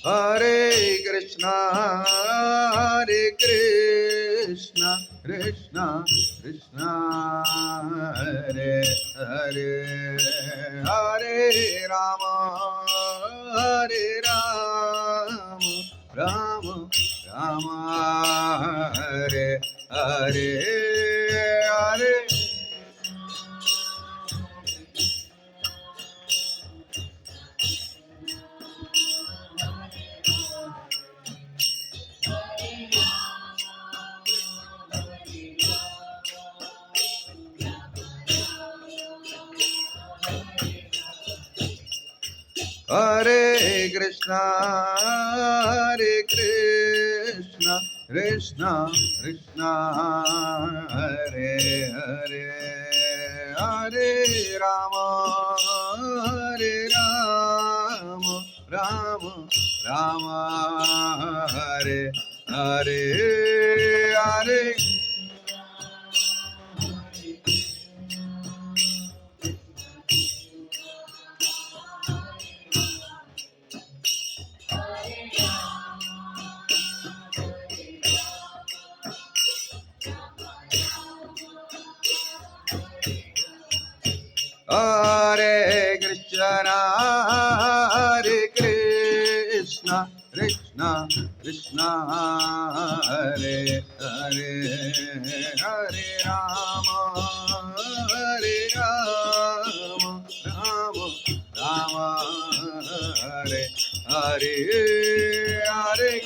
Hare Krishna, Hare Krishna, Krishna Krishna, Hare Hare, Hare Rama, Hare Rama, Rama Rama, Hare Hare, Hare. Hare Krishna, Hare Krishna, Krishna Krishna, Hare Hare, Hare Rama, Hare Rama, Rama Rama, Hare Hare, Hare. Hare Krishna, Hare Krishna, Krishna Krishna, Hare Hare, Hare Rama, Hare Rama, Rama Rama, Hare Hare, Hare.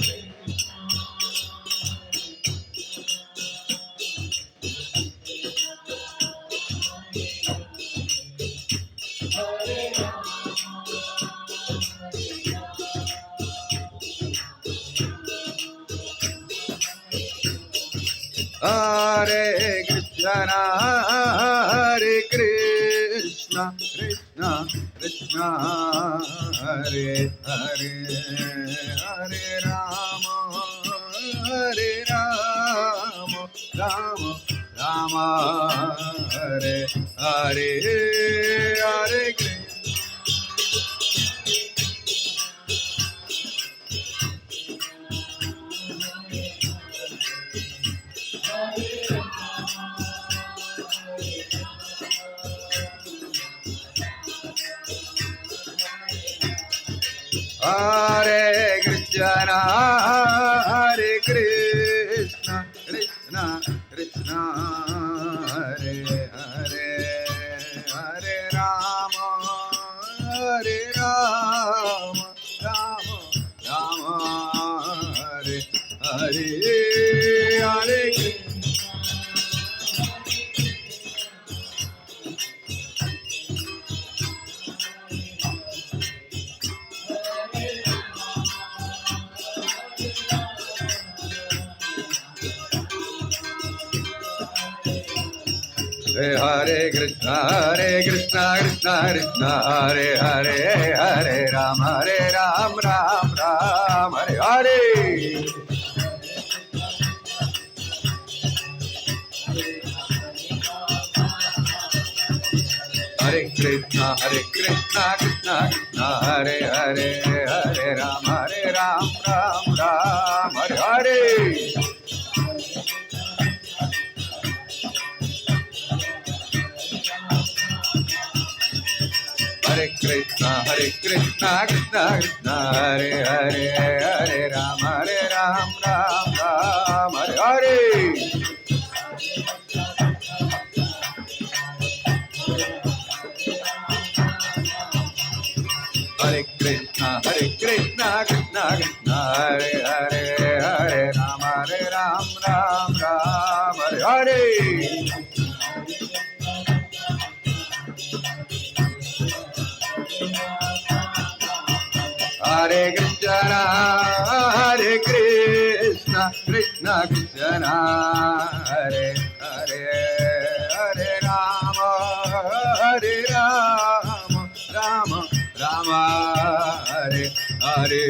Hare Krishna, Hare Krishna, Krishna Krishna, Hare Hare, Hare Rama, Hare Rama, Rama Rama, Hare Hare, Hare Krishna. Hare Krishna, Hare Krishna, Krishna Krishna, Hare Hare, Hare Rama, Hare Rama, Rama Rama, Hare Hare, Hare Krishna. Hare Krishna, Krishna Krishna, Hare Hare, Hare Ram, Ram Ram, Hare Hare. Hare Krishna, Krishna Krishna, Hare Hare, Hare Ram, Ram Ram, Hare Hare. Hare Krishna, Krishna Krishna, Hare Hare, Hare Ram, Ram Ram, Hare Hare. Hare Krishna, Krishna Krishna, Hare Hare, Hare Ram, Ram Ram, Hare Hare. Hare Krishna, Hare Krishna, Krishna Krishna, Hare Hare, Hare Rama, Hare Rama, Rama Rama, Hare Hare,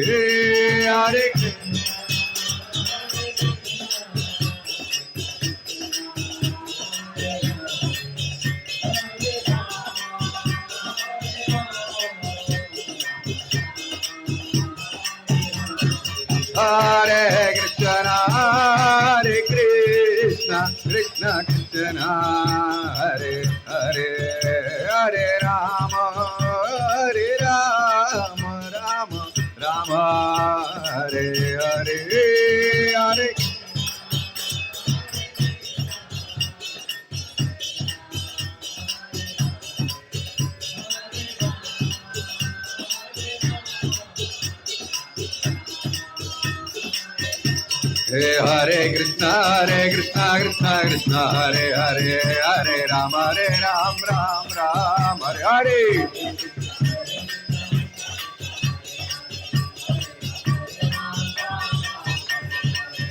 Hare Krishna. Hare Krishna, Krishna Krishna, Hare Hare, Hare Rama, Hare Rama, Rama Rama, Hare Hare, Hare. Hare Krishna, Krishna Krishna, Hare Hare, Hare Ram, Ram Ram, Hare Hare.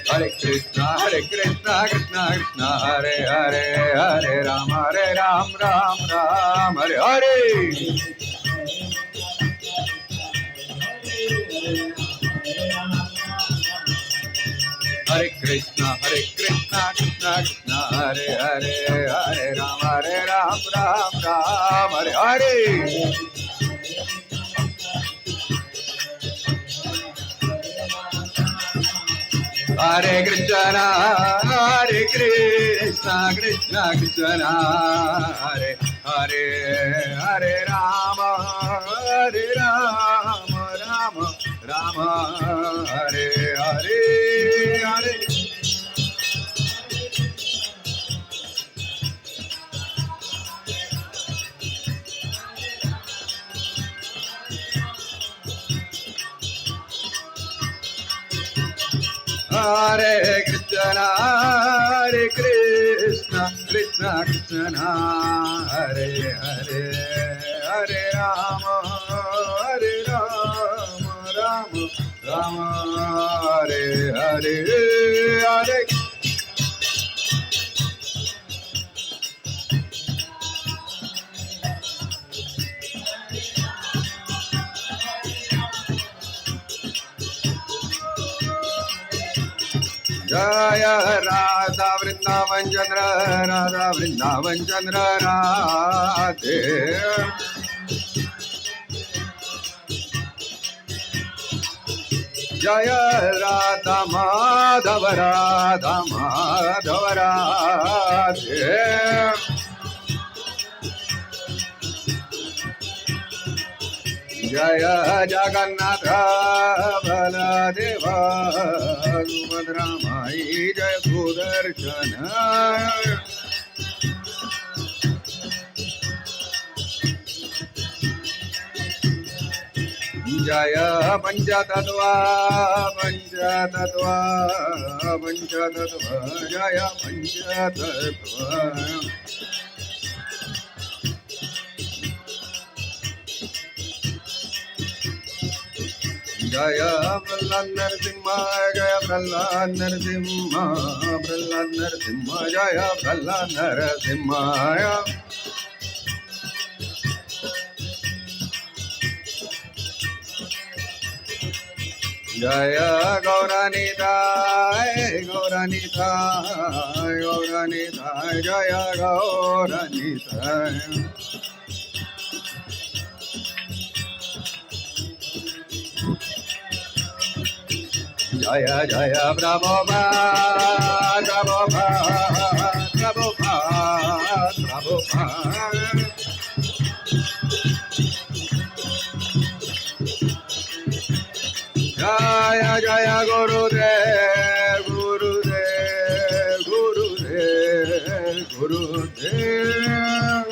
Hare Krishna, Krishna Krishna, Hare Hare, Hare Ram, Ram Ram, Hare Hare. Hare Krishna, Krishna Krishna, Hare Hare, Hare Ram, Ram Ram, Hare Hare. Hare Krishna, Krishna Krishna, Hare Hare, Hare Rama, Rama Rama, Hare Hare, Hare. Hare Krishna, Krishna Krishna, Hare Hare, Hare Rama, Rama Rama, Hare Hare, Hare. Jaya Radha Vrindavan Chandra, Radha Vrindavan Chandra Radhe. Jaya Radha Madhava, Radha Madhava Radhe. Jaya Jagannatha Baladeva Subhadra Mai Jaya Sudarshana. Jaya Panchatattva, Panchatattva, Panchatattva, Jaya Panchatattva. Jaya Prahlad Narasimha, Jaya Prahlad Narasimha, Prahlad Narasimha, Jaya Prahlad Narasimha. Jaya Gauranidai, Gauranidai, Gauranidai, Jaya Gauranidai. Jaya Jaya Prabhupada, Prabhupada, Prabhupada, Prabhupada. Jaya Jaya Gurudev, Gurudev, Gurudev, Gurudev.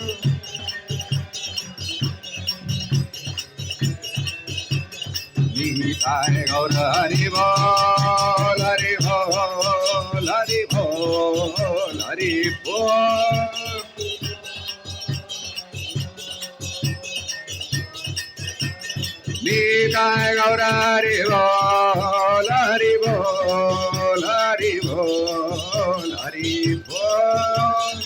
Nitai Gaur Hari Bol, Hari Bol, Hari Bol, Hari Bol. Nitai Gaur Hari Bol, Hari Bol, Hari Bol, Hari Bol.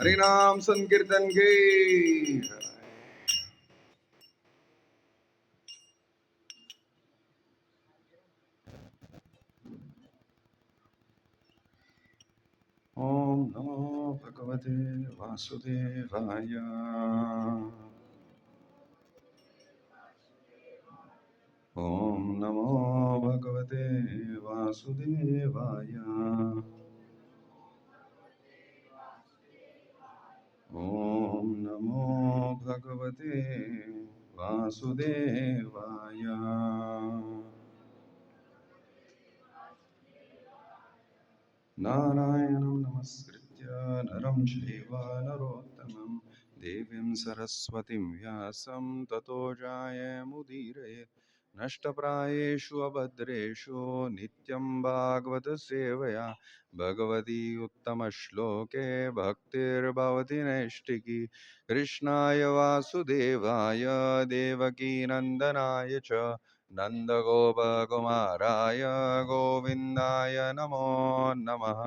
Hari नाम संकीर्तन के ओम नमो भगवते भगवते वासुदेवाय। ॐ नमो भगवते वासुदेवाय। ॐ नमो भगवते वासुदेवाय। नारायणं नमस्कृत्य नरं चैव नरोत्तमं देवीं सरस्वतीं व्यासं ततो जायेमुदीरयेत्। नष्टप्रायेषु अभद्रेषु नित्यं भागवत सेवया भगवती उत्तमश्लोके भक्तिर्भवति नैष्टिकी। कृष्णाय वासुदेवाय देवकीनन्दनाय च नन्दगोपकुमाराय गोविन्दाय नमो नमः।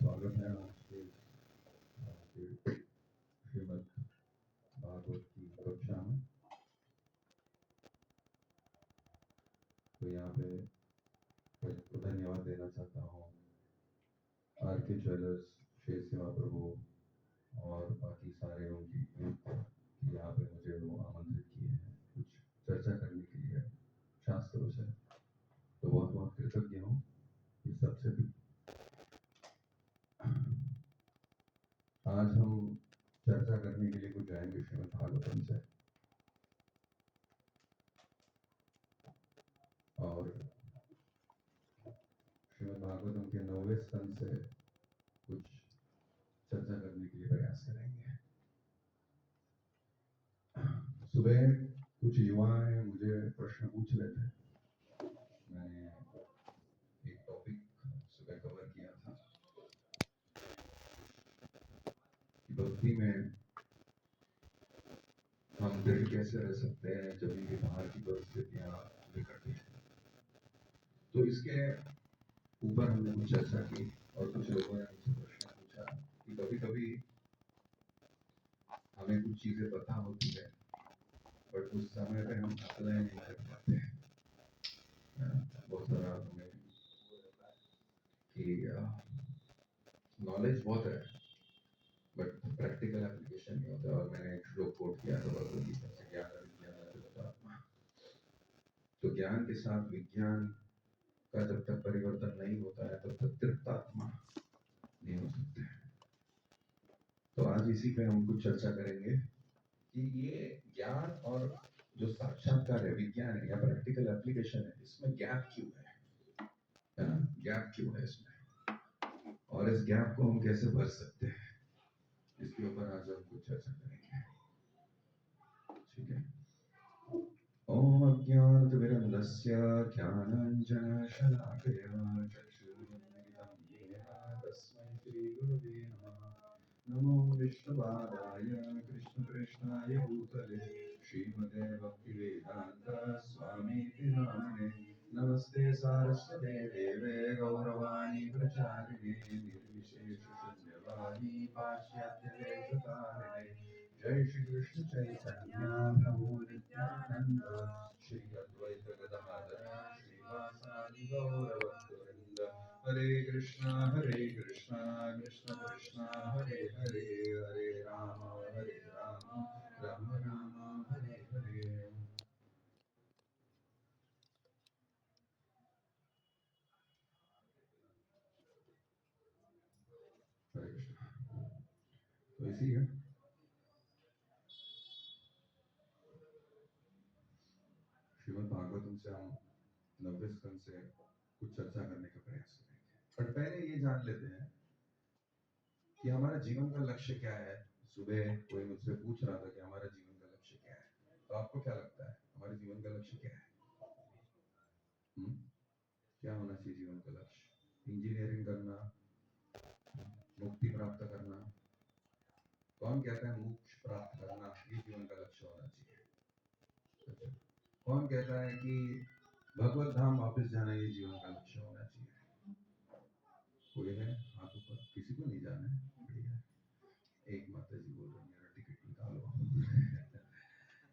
स्वागत है आपके श्रीमद् भागवत की कक्षा में। तो यहाँ पे धन्यवाद देना चाहता हूँ आर के ज्वेलर्स, श्री सेवा प्रभु और बाकी सारे उनकी यहाँ पे मुझे वो आमंत्रित किए हैं कुछ चर्चा करने के लिए शास्त्रों से। तो बहुत बहुत कृतज्ञ हूँ इस सबसे भी। आज हम चर्चा करने के लिए कुछ जाएंगे श्रीमद् भागवतम से, और श्रीमद् भागवतम के 9वें स्कंद से कुछ चर्चा करने के लिए प्रयास करेंगे। सुबह कुछ युवाएं मुझे प्रश्न पूछ रहे थे। मैंने एक टॉपिक सुबह कवर किया था कि भक्ति में हम दृढ़ कैसे रह सकते हैं जब भी बाहर की परिस्थितियां बिगड़ती हैं। तो इसके ऊपर हमने कुछ चर्चा की और कुछ लोगों ने मुझसे प्रश्न पूछा कि कभी कभी हमें कुछ चीजें पता होती है बट उस समय पे हम अप्लाई नहीं कर पाते हैं। बहुत सारा हमें कि नॉलेज बहुत है बट प्रैक्टिकल एप्लीकेशन नहीं होता। और मैंने एक श्लोक कोट किया था भगवद गीता से, ज्ञान विज्ञान तृप्तात्मा। तो ज्ञान के साथ विज्ञान का जब तक परिवर्तन नहीं होता है तब तक तृप्तात्मा नहीं हो सकते। तो आज इसी पे हम कुछ चर्चा करेंगे कि ये ज्ञान और जो साक्षात्कार है, विज्ञान है या प्रैक्टिकल एप्लीकेशन है, इसमें गैप क्यों है ना? गैप क्यों है इसमें, और इस गैप को हम कैसे भर सकते हैं, इसके ऊपर आज हम कुछ चर्चा करेंगे। ठीक है। ओम अज्ञानतिमिरन्धस्य ज्ञानाञ्जनशलाकया चक्षुरुन्मिलितं येन तस्मै श्रीगुरवे नमः। नमो विष्णुपादाय कृष्णकृष्णाय भूतले श्रीमते भक्तिवेदान्त स्वामीति नामिने। नमस्ते सारस्वते देवे गौरवाणी प्रचारिणे निर्विशेषशून्यवादी पाश्चात्यदेशतारिणे। जय श्री कृष्ण चैतन्य प्रभु नित्यानंद श्री अद्वैत गदाधर श्रीवासादि गौरभक्तवृंद। हरे कृष्णा कृष्ण कृष्ण हरे हरे, हरे राम राम राम हरे हरे। हरे कृष्ण। तो इसी है श्रीमद् भागवतम से हम 90 स्कंद से कुछ चर्चा करने का प्रयास करेंगे। पर पहले ये जान लेते हैं कि हमारा जीवन का लक्ष्य क्या है। सुबह कोई मुझसे पूछ रहा था कि हमारा जीवन का लक्ष्य क्या है। तो आपको क्या लगता है हमारे जीवन का लक्ष्य क्या है? क्या होना चाहिए जीवन का लक्ष्य? इंजीनियरिंग करना, मुक्ति प्राप्त करना? कौन कहता है मोक्ष प्राप्त करना ये जीवन का लक्ष्य होना चाहिए। अच्छा, कौन कहता है कि भगवत धाम वापस जाना ये जीवन का लक्ष्य होना चाहिए? कोई है हाथ ऊपर? किसी को नहीं जाना है? बढ़िया। एक माता जी बोल रही मेरा टिकट निकालो।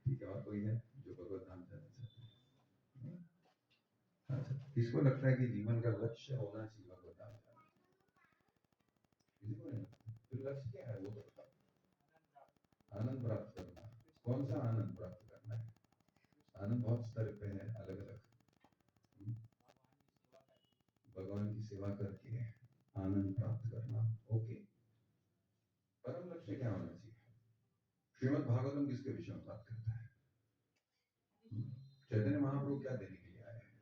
ठीक है, और कोई है जो भगवत धाम जाना चाहते हैं? अच्छा, किसको लगता है कि जीवन का लक्ष्य होना चाहिए भगवत धाम जाना? किसी को नहीं लगता? फिर लक्ष्य क्या है वो तो बताओ। आनंद प्राप्त करना। कौन सा आनंद प्राप्त करना है? आनंद बहुत स्तर पे है, अलग अलग। भगवान की सेवा करके आनंद प्राप्त करना, ओके। परम लक्ष्य क्या होना चाहिए? श्रीमद् भागवतम किसके विषय में बात करता है? चैतन्य महाप्रभु क्या देने के लिए आए हैं?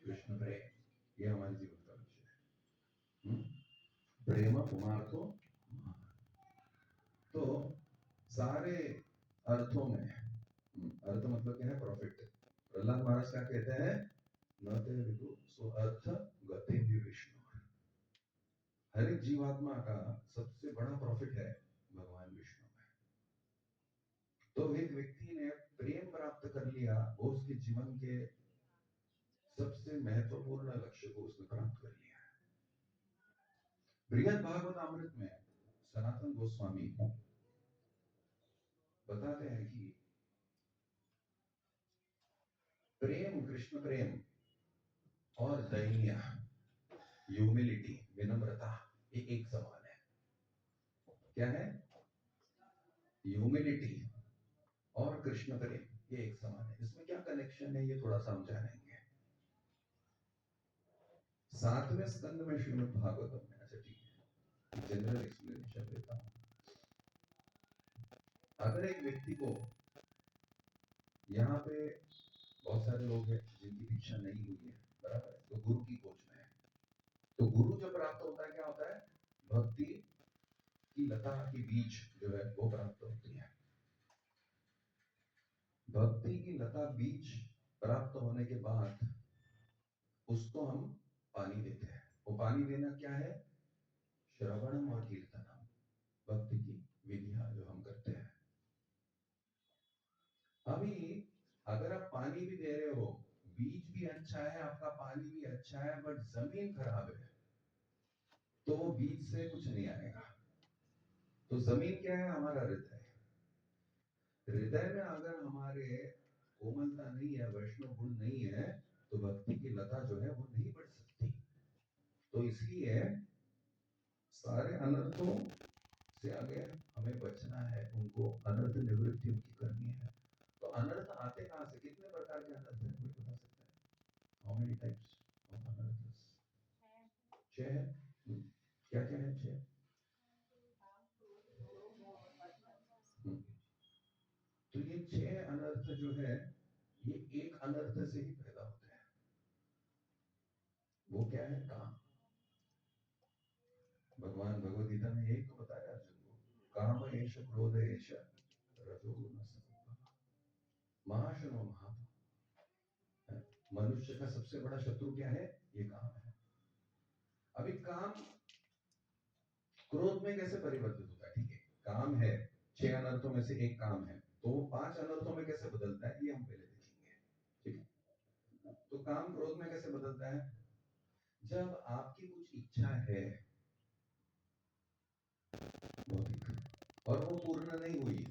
कृष्ण प्रेम। ये हमारे जीवन का लक्ष्य है। प्रेम पुमार्थो। तो सारे अर्थों में अर्थ मतलब क्या है? प्रॉफिट। प्रहलाद महाराज क्या कहते हैं? न ते विदु सो अर्थ गति विष्णु। हर एक जीवात्मा का सबसे बड़ा प्रॉफिट है भगवान विष्णु में। तो एक व्यक्ति ने प्रेम प्राप्त कर लिया, वो उसके जीवन के सबसे महत्वपूर्ण लक्ष्य को उसने प्राप्त कर लिया। बृहद भागवतामृत में सनातन गोस्वामी बताते हैं कि प्रेम, कृष्ण प्रेम और दैन्य, ह्यूमिलिटी, विनम्रता, ये एक समान है। क्या है? ह्यूमिलिटी और कृष्ण प्रेम ये एक समान है। इसमें क्या कनेक्शन है ये थोड़ा समझाएंगे। 7वें स्कंद में श्रीमद् भागवतम में, अच्छा ठीक है, जनरल एक्सप्लेनेशन देता हूं। अगर एक व्यक्ति को, यहाँ पे बहुत सारे लोग हैं जिनकी दीक्षा नहीं हुई है, बराबर है, तो गुरु की खोज में है। तो गुरु जब प्राप्त होता है क्या होता है? भक्ति की लता की बीज जो है वो प्राप्त होती है। भक्ति की लता बीज प्राप्त होने के बाद उसको हम पानी देते हैं। वो पानी देना क्या है? श्रवणम और कीर्तनम, भक्ति की विधियां जो हम करते हैं। अभी अगर आप पानी भी दे रहे हो, बीज भी अच्छा है, आपका पानी भी अच्छा है, बट जमीन खराब है, तो वो बीज से कुछ नहीं आएगा। तो जमीन क्या है? हमारा हृदय। हृदय में अगर हमारे कोमलता नहीं है, वैष्णव गुण नहीं है, तो भक्ति की लता जो है वो नहीं बढ़ सकती। तो इसलिए सारे अनर्थों से आगे हमें बचना है, उनको अनर्थ निवृत्ति उनकी करनी है। तो अनर्थ आते कहां से? कितने प्रकार के अनर्थ हैं, कोई बता सकता है? हाउ मेनी टाइप्स ऑफ अनर्थस? 6 है। क्या क्या है? 6। तो ये 6 अनर्थ जो है ये एक अनर्थ से ही पैदा होते हैं। वो क्या है? काम। भगवान भगवद गीता में यही तो बताया अर्जुन को, काम एष क्रोध एष रजोगुण महाशनो महापाप। मनुष्य का सबसे बड़ा शत्रु क्या है? ये काम है। अभी काम क्रोध में कैसे परिवर्तित होता है? ठीक है, काम है, 6 अनर्थों में से एक काम है, तो वो 5 अनर्थों में कैसे बदलता है ये हम पहले देखेंगे। ठीक है, तो काम क्रोध में कैसे बदलता है? जब आपकी कुछ इच्छा है भौतिक और वो पूर्ण नहीं हुई,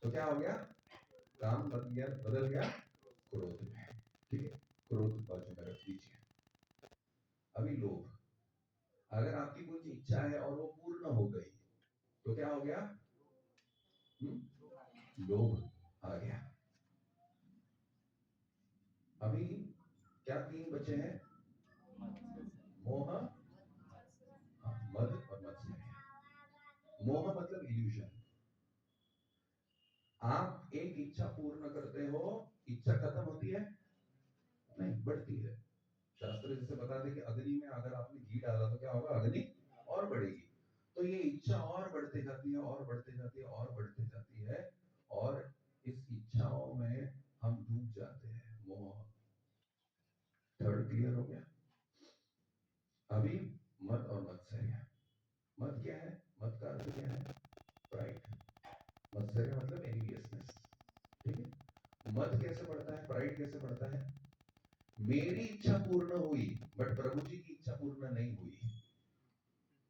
तो क्या हो गया? काम बदल गया क्रोध में। ठीक है, क्रोध बाजू में रख दीजिए। अभी लोभ, अगर आपकी कुछ इच्छा है और वो पूर्ण हो गई, तो क्या हो गया? लोभ आ गया। अभी क्या 3 बचे हैं? मोह, मद और मत्सर्य। मोह मतलब इल्यूजन। आप एक इच्छा पूर्ण करते हो, इच्छा खत्म होती है? नहीं, बढ़ती है। शास्त्र जैसे बताते कि अग्नि में अगर आपने घी डाला तो क्या होगा? अग्नि और बढ़ेगी। तो ये इच्छा और बढ़ते जाती है, और बढ़ते जाती है, और बढ़ते जाती है, और इस इच्छाओं में हम डूब जाते हैं। मोह। थर्ड क्लियर हो गया? अभी मद और मत्सर्य। मद क्या है? मद का अर्थ क्या है? प्राइड। होगी,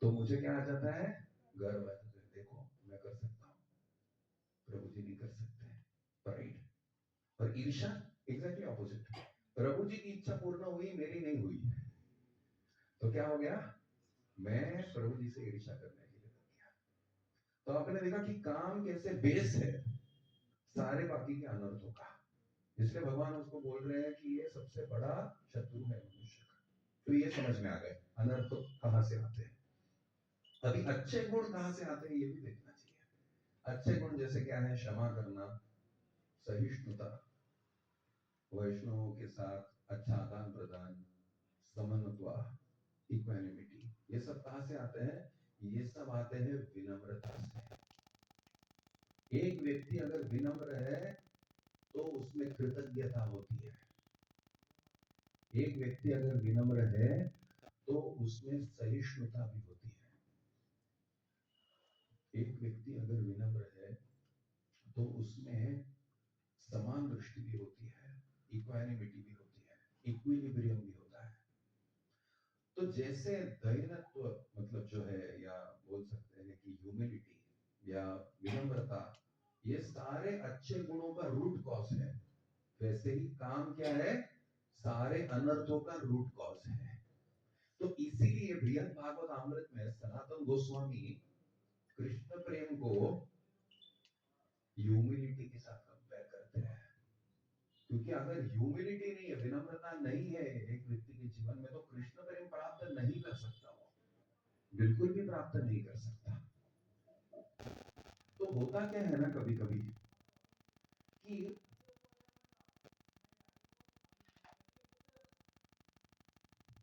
तो मुझे क्या आ जाता है, गर्व आ जाता है, देखो मैं कर सकता हूँ, प्रभु जी नहीं कर सकते। प्राइड और ईर्ष्या एग्जैक्टली ऑपोजिट। प्रभु जी की इच्छा पूर्ण हुई, मेरी नहीं हुई, तो क्या हो गया, मैं प्रभु जी से ईर्ष्या करने के लिए लग गया। तो आपने देखा कि काम कैसे बेस है सारे बाकी के अनर्थों का। इसलिए भगवान उसको बोल रहे हैं कि ये सबसे बड़ा शत्रु है मनुष्य का। तो ये समझ में आ गए अनर्थ कहां से आते हैं। अभी अच्छे गुण कहां से आते हैं ये भी देखना चाहिए। अच्छे गुण जैसे क्या है, क्षमा करना, सहिष्णुता, वैष्णवों के साथ अच्छा आदान प्रदान, समन्वय, इक्वानिमिटी, ये सब कहां से आते हैं, ये सब आते हैं विनम्रता से। एक व्यक्ति अगर विनम्र है तो उसमें कृतज्ञता होती है। एक व्यक्ति अगर विनम्र है तो उसमें सहिष्णुता भी होती है। एक व्यक्ति अगर विनम्र है तो उसमें समान दृष्टि भी होती है, इक्वानिमिटी भी होती है, इक्विलिब्रियम भी होता है। तो जैसे दयालुत्व मतलब जो है, या बोल सकते हैं कि ह्यूमिलिटी या विनम्रता, ये सारे अच्छे गुणों का रूट कॉज है, वैसे ही काम क्या है, सारे अनर्थों का रूट कॉज है। तो इसीलिए बृहद भागवत अमृत में सनातन गोस्वामी कृष्ण प्रेम को ह्यूमिलिटी के साथ कंपेयर करते हैं। क्योंकि अगर ह्यूमिलिटी नहीं है, विनम्रता नहीं है एक व्यक्ति के जीवन में, तो कृष्ण प्रेम प्राप्त नहीं कर सकता, वो बिल्कुल भी प्राप्त नहीं कर सकता। तो होता क्या है ना, कभी कभी कि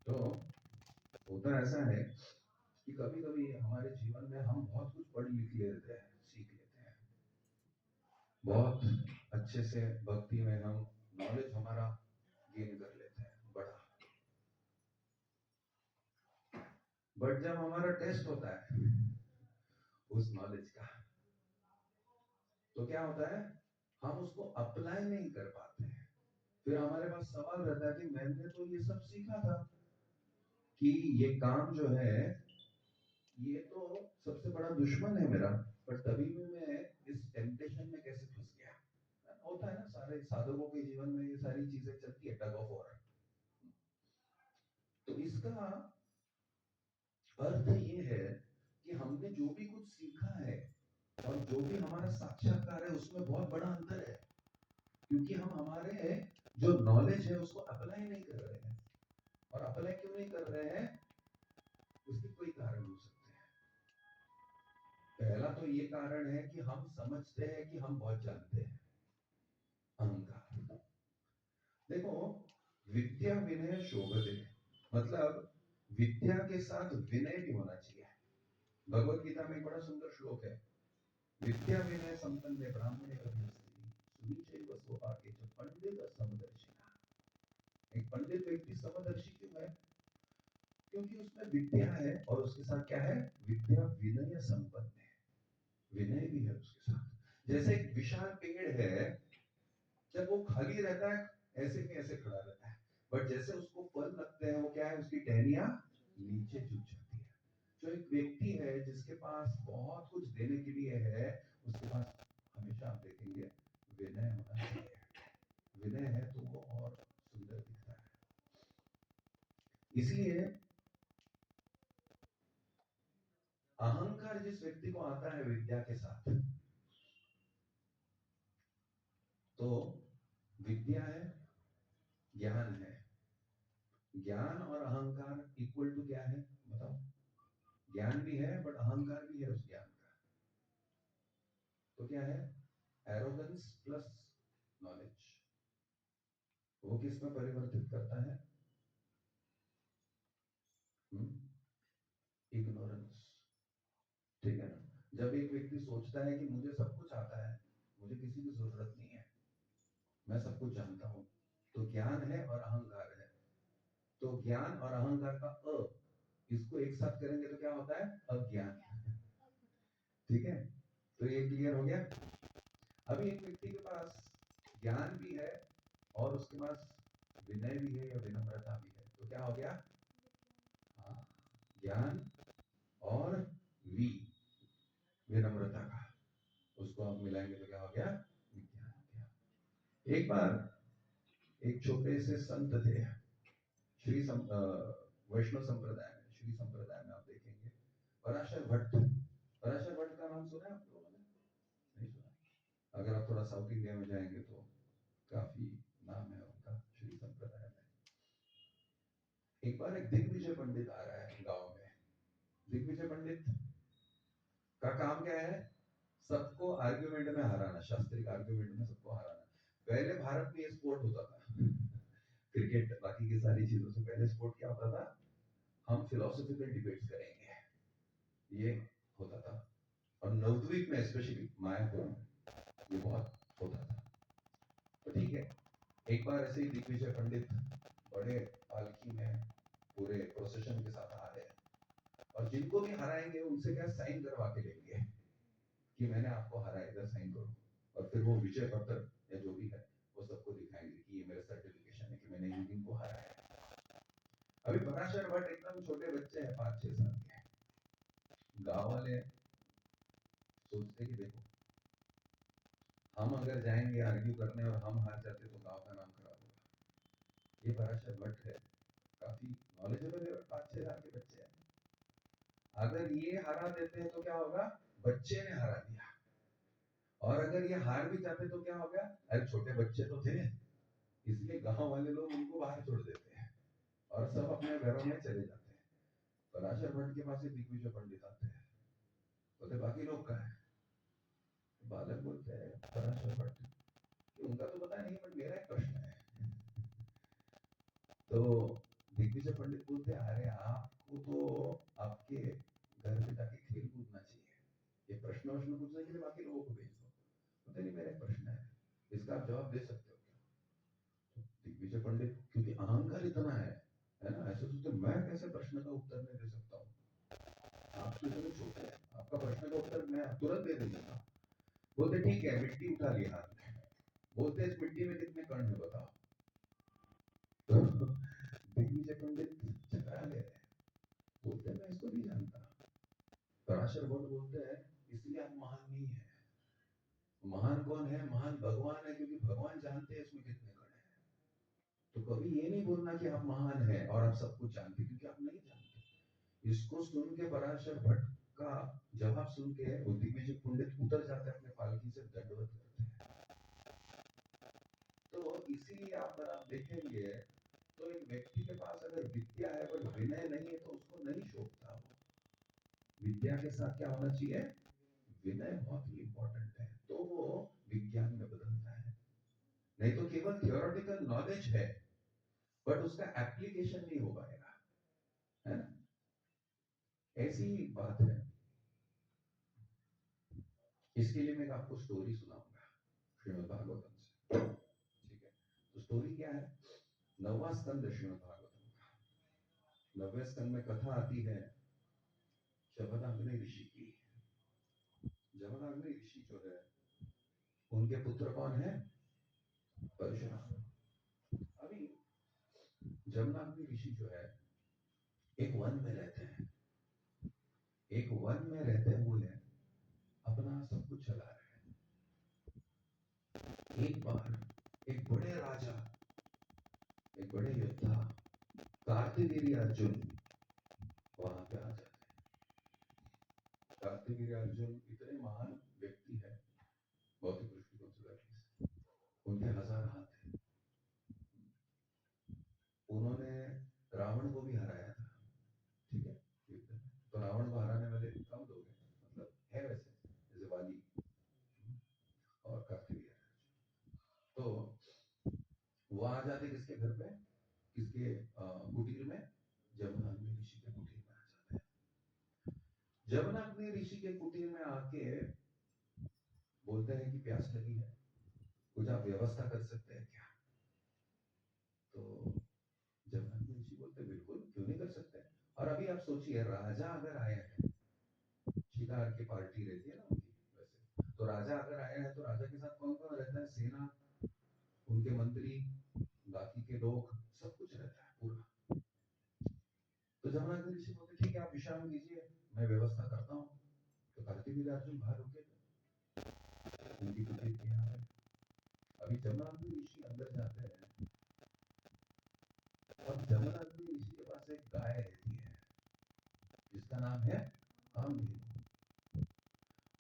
तो होता ऐसा है कि कभी कभी हमारे जीवन में हम बहुत कुछ पढ़ लिख लेते हैं, सीख लेते हैं, बहुत अच्छे से भक्ति में हम नॉलेज हमारा गेन कर लेते हैं बड़ा। बट जब हमारा टेस्ट होता है उस नॉलेज का, तो क्या होता है, हम उसको अप्लाई नहीं कर पाते हैं। फिर हमारे पास सवाल रहता है कि मैंने तो ये सब सीखा था कि ये काम जो है ये तो सबसे बड़ा दुश्मन है मेरा, पर तभी भी मैं इस टेम्पटेशन में कैसे फंस गया। होता है ना, सारे साधकों के जीवन में ये सारी चीजें चलती है, टग ऑफ वॉर। तो इसका अर्थ ये है कि हमने जो भी कुछ सीखा है और जो भी हमारा साक्षात्कार है उसमें बहुत बड़ा अंतर है, क्योंकि हम हमारे जो नॉलेज है उसको अप्लाई नहीं कर रहे हैं। और अप्लाई क्यों नहीं कर रहे हैं, उसके कोई कारण हो सकते हैं। पहला तो ये कारण है कि हम समझते हैं कि हम बहुत जानते हैं, अहंकार। देखो, विद्या विनय शोभते, मतलब विद्या के साथ विनय भी होना चाहिए। भगवत गीता में एक बड़ा सुंदर श्लोक है, विद्या विनय संपन्ने ब्राह्मणे अभिस्त्री सुनिचैव स्वभागे च पंडित समदर्शिना। एक पंडित व्यक्ति समदर्शी क्यों है, क्योंकि उसमें विद्या है और उसके साथ क्या है, विद्या विनय संपन्न है, विनय भी है उसके साथ। जैसे एक विशाल पेड़ है, जब वो खाली रहता है ऐसे के ऐसे खड़ा रहता है, बट जैसे उसको फल लगते हैं वो क्या है, उसकी टहनियां नीचे झुक जाती है। जो एक व्यक्ति है जिसके पास बहुत कुछ देने के लिए है, उसके पास हमेशा आप देखेंगे विनय होना चाहिए। विनय है तो वो और सुंदर दिखता है। इसलिए अहंकार जिस व्यक्ति को आता है विद्या के साथ, तो विद्या है, ज्ञान है, ज्ञान और अहंकार इक्वल टू क्या है बताओ, ज्ञान भी है बट अहंकार भी है उस ज्ञान का। तो क्या है, एरोगेंस प्लस नॉलेज, वो किस में परिवर्तित करता है, इग्नोरेंस। ठीक है ना, जब एक व्यक्ति सोचता है कि मुझे सब कुछ आता है, मुझे किसी की जरूरत नहीं है, मैं सब कुछ जानता हूं, तो ज्ञान है और अहंकार है। तो ज्ञान और अहंकार का इसको एक साथ करेंगे तो क्या होता है, अज्ञान। ठीक है, तो ये क्लियर हो गया। अभी एक व्यक्ति के पास ज्ञान भी है और उसके पास विनय भी है या विनम्रता भी है, तो क्या हो गया, हाँ, ज्ञान और वी विनम्रता का, उसको आप मिलाएंगे तो क्या हो गया? विज्ञान हो गया। एक बार एक छोटे से संत थे, वैष्णव संप्रदाय में, श्री संप्रदाय में आप देखेंगे पराशर भट्ट। पराशर भट्ट का नाम सुना है आप लोगों ने? नहीं सुना? अगर आप थोड़ा साउथ इंडिया में जाएंगे तो काफी नाम है उनका श्री संप्रदाय में। एक बार एक दिग्विजय पंडित आ रहा है गांव में। दिग्विजय पंडित का काम क्या है? सबको आर्ग्यूमेंट में हराना, शास्त्रीय आर्ग्यूमेंट में सबको हराना। पहले भारत में ये स्पोर्ट होता था क्रिकेट बाकी की सारी चीजों से पहले स्पोर्ट क्या होता था? हम फिलोसॉफिकल डिबेट्स करेंगे, ये होता था। और नवद्वीप में स्पेशली मायापुर में ये बहुत होता था। तो ठीक है, एक बार ऐसे ही दिग्विजय पंडित बड़े पालकी में पूरे प्रोसेशन के साथ आ रहे हैं, और जिनको भी हराएंगे उनसे क्या साइन करवा के लेंगे कि मैंने आपको हराया, इधर साइन करो। और फिर वो विजय पत्र या जो भी है वो सबको दिखाएंगे कि ये मेरा सर्टिफिकेशन है कि मैंने इन दिन को हराया। अभी पराशर भट्ट एकदम छोटे बच्चे हैं, 5-6 साल के। गांव वाले सोचते कि देखो, हम अगर जाएंगे आर्ग्यू करने और हम हार जाते तो गांव का नाम खराब होगा। ये पराशर भट्ट है, काफी नॉलेजेबल है, 5-6 साल के बच्चे हैं। अगर ये हरा देते हैं तो क्या होगा? बच्चे ने हरा दिया। और अगर ये हार भी जाते तो क्या हो गया? अरे छोटे बच्चे तो थे, इसलिए गांव वाले लोग उनको बाहर छोड़ देते हैं और सब अपने घरों में चले जाते हैं। पराशर भट्ट के पास दिग्विजय पंडित आते हैं, बोलते बाकी लोग कहाँ है? बालक बोलते हैं पराशर भट्ट कि उनका तो पता नहीं, बट मेरा एक प्रश्न है। तो दिग्विजय पंडित बोलते हैं अरे आपको तो आपके घर में जाके खेल कूदना चाहिए, ये प्रश्न वश्न पूछने के लिए बाकी लोगों को भेज दो। बोलते नहीं, मेरा एक प्रश्न है, इसका आप जवाब दे सकते हो क्या? दिग्विजय पंडित क्योंकि अहंकार इतना है ना, ऐसे सोचते मैं कैसे प्रश्न का उत्तर नहीं दे सकता हूँ, आप तो इतने छोटे हैं, आपका प्रश्न का उत्तर मैं तुरंत दे दूंगा। बोलते ठीक है, मिट्टी उठा लिया हाथ में। बोलते इस मिट्टी में कितने कण है बताओ। तो दिग्विजय पंडित चकरा ले रहे हैं, बोलते मैं इसको नहीं जानता। पराशर भट्ट बोलते हैं इसलिए आप महान नहीं है। महान कौन है? महान भगवान है, क्योंकि भगवान जानते हैं इसमें कितने कण है। तो कभी ये नहीं बोलना कि आप महान हैं और आप सब कुछ जानते, क्योंकि आप नहीं जानते। इसको सुन के पराशर भट्ट का जवाब सुन के दिग्विजय पंडित उतर जाते हैं, अपने पालकी से दंडवत करते हैं। तो इसीलिए अगर आप देखेंगे तो एक व्यक्ति के पास अगर विद्या है पर विनय नहीं है तो उसको नहीं शोभता। विद्या के साथ क्या होना चाहिए? विनय बहुत ही इंपॉर्टेंट है, तो वो विज्ञान में बदलता है। नहीं तो केवल थियोरेटिकल नॉलेज है बट उसका एप्लीकेशन नहीं हो पाएगा, है ना? ऐसी बात है। इसके लिए मैं आपको स्टोरी सुनाऊंगा श्रीमद् भागवतम से, ठीक है? तो स्टोरी क्या है? 9वां स्कंद श्रीमद् भागवतम का। 9वें स्कंद में कथा आती है जमदग्नि ऋषि की। जमदग्नि ऋषि जो है उनके पुत्र कौन है? परशुराम। अभी जमदग्नि ऋषि जो है एक वन में रहते हैं, एक वन में रहते हुए अपना सब कुछ चला रहे हैं। एक बार एक बड़े राजा, एक बड़े योद्धा कार्तिवीर्य अर्जुन वहां पे आ जाते हैं। कार्तिवीर्य अर्जुन इतने महान व्यक्ति है भौतिक दृष्टिकोण से, उनके 1000 हाथ है। उन्होंने रावण को भी हराया था, ठीक है? तो रावण को हराने वाले कम लोग हैं, मतलब है वैसे, जैसे वाली और कार्तिवीर्य। तो वो आ जाते किसके घर पे? किसके कुटीर में? जमदग्नि ऋषि के कुटीर में आ जाते हैं। जमदग्नि ऋषि के कुटीर में आके बोलते हैं कि प्यास लगी है, कुछ आप व्यवस्था कर सकते हैं क्या? तो जमदग्नि ऋषि बोलते बिल्कुल, क्यों नहीं कर सकते। और अभी आप सोचिए, राजा अगर आया है, शिकार की पार्टी रहती है ना उनकी वैसे, तो राजा अगर आया है तो राजा के साथ कौन कौन रहता है? सेना, उनके मंत्री, बाकी के लोग, सब कुछ रहता है पूरा। तो जमदग्नि ऋषि बोलते ठीक है, आप विश्राम कीजिए, मैं व्यवस्था करता हूँ। तो कार्तिवीर्य अर्जुन बाहर रुके थे उनकी कुटीर के यहाँ पे। अभी जमदग्नि ऋषि अंदर जाते हैं। अब जमदग्नि ऋषि के पास एक गाय रहती है जिसका नाम है कामधेनु।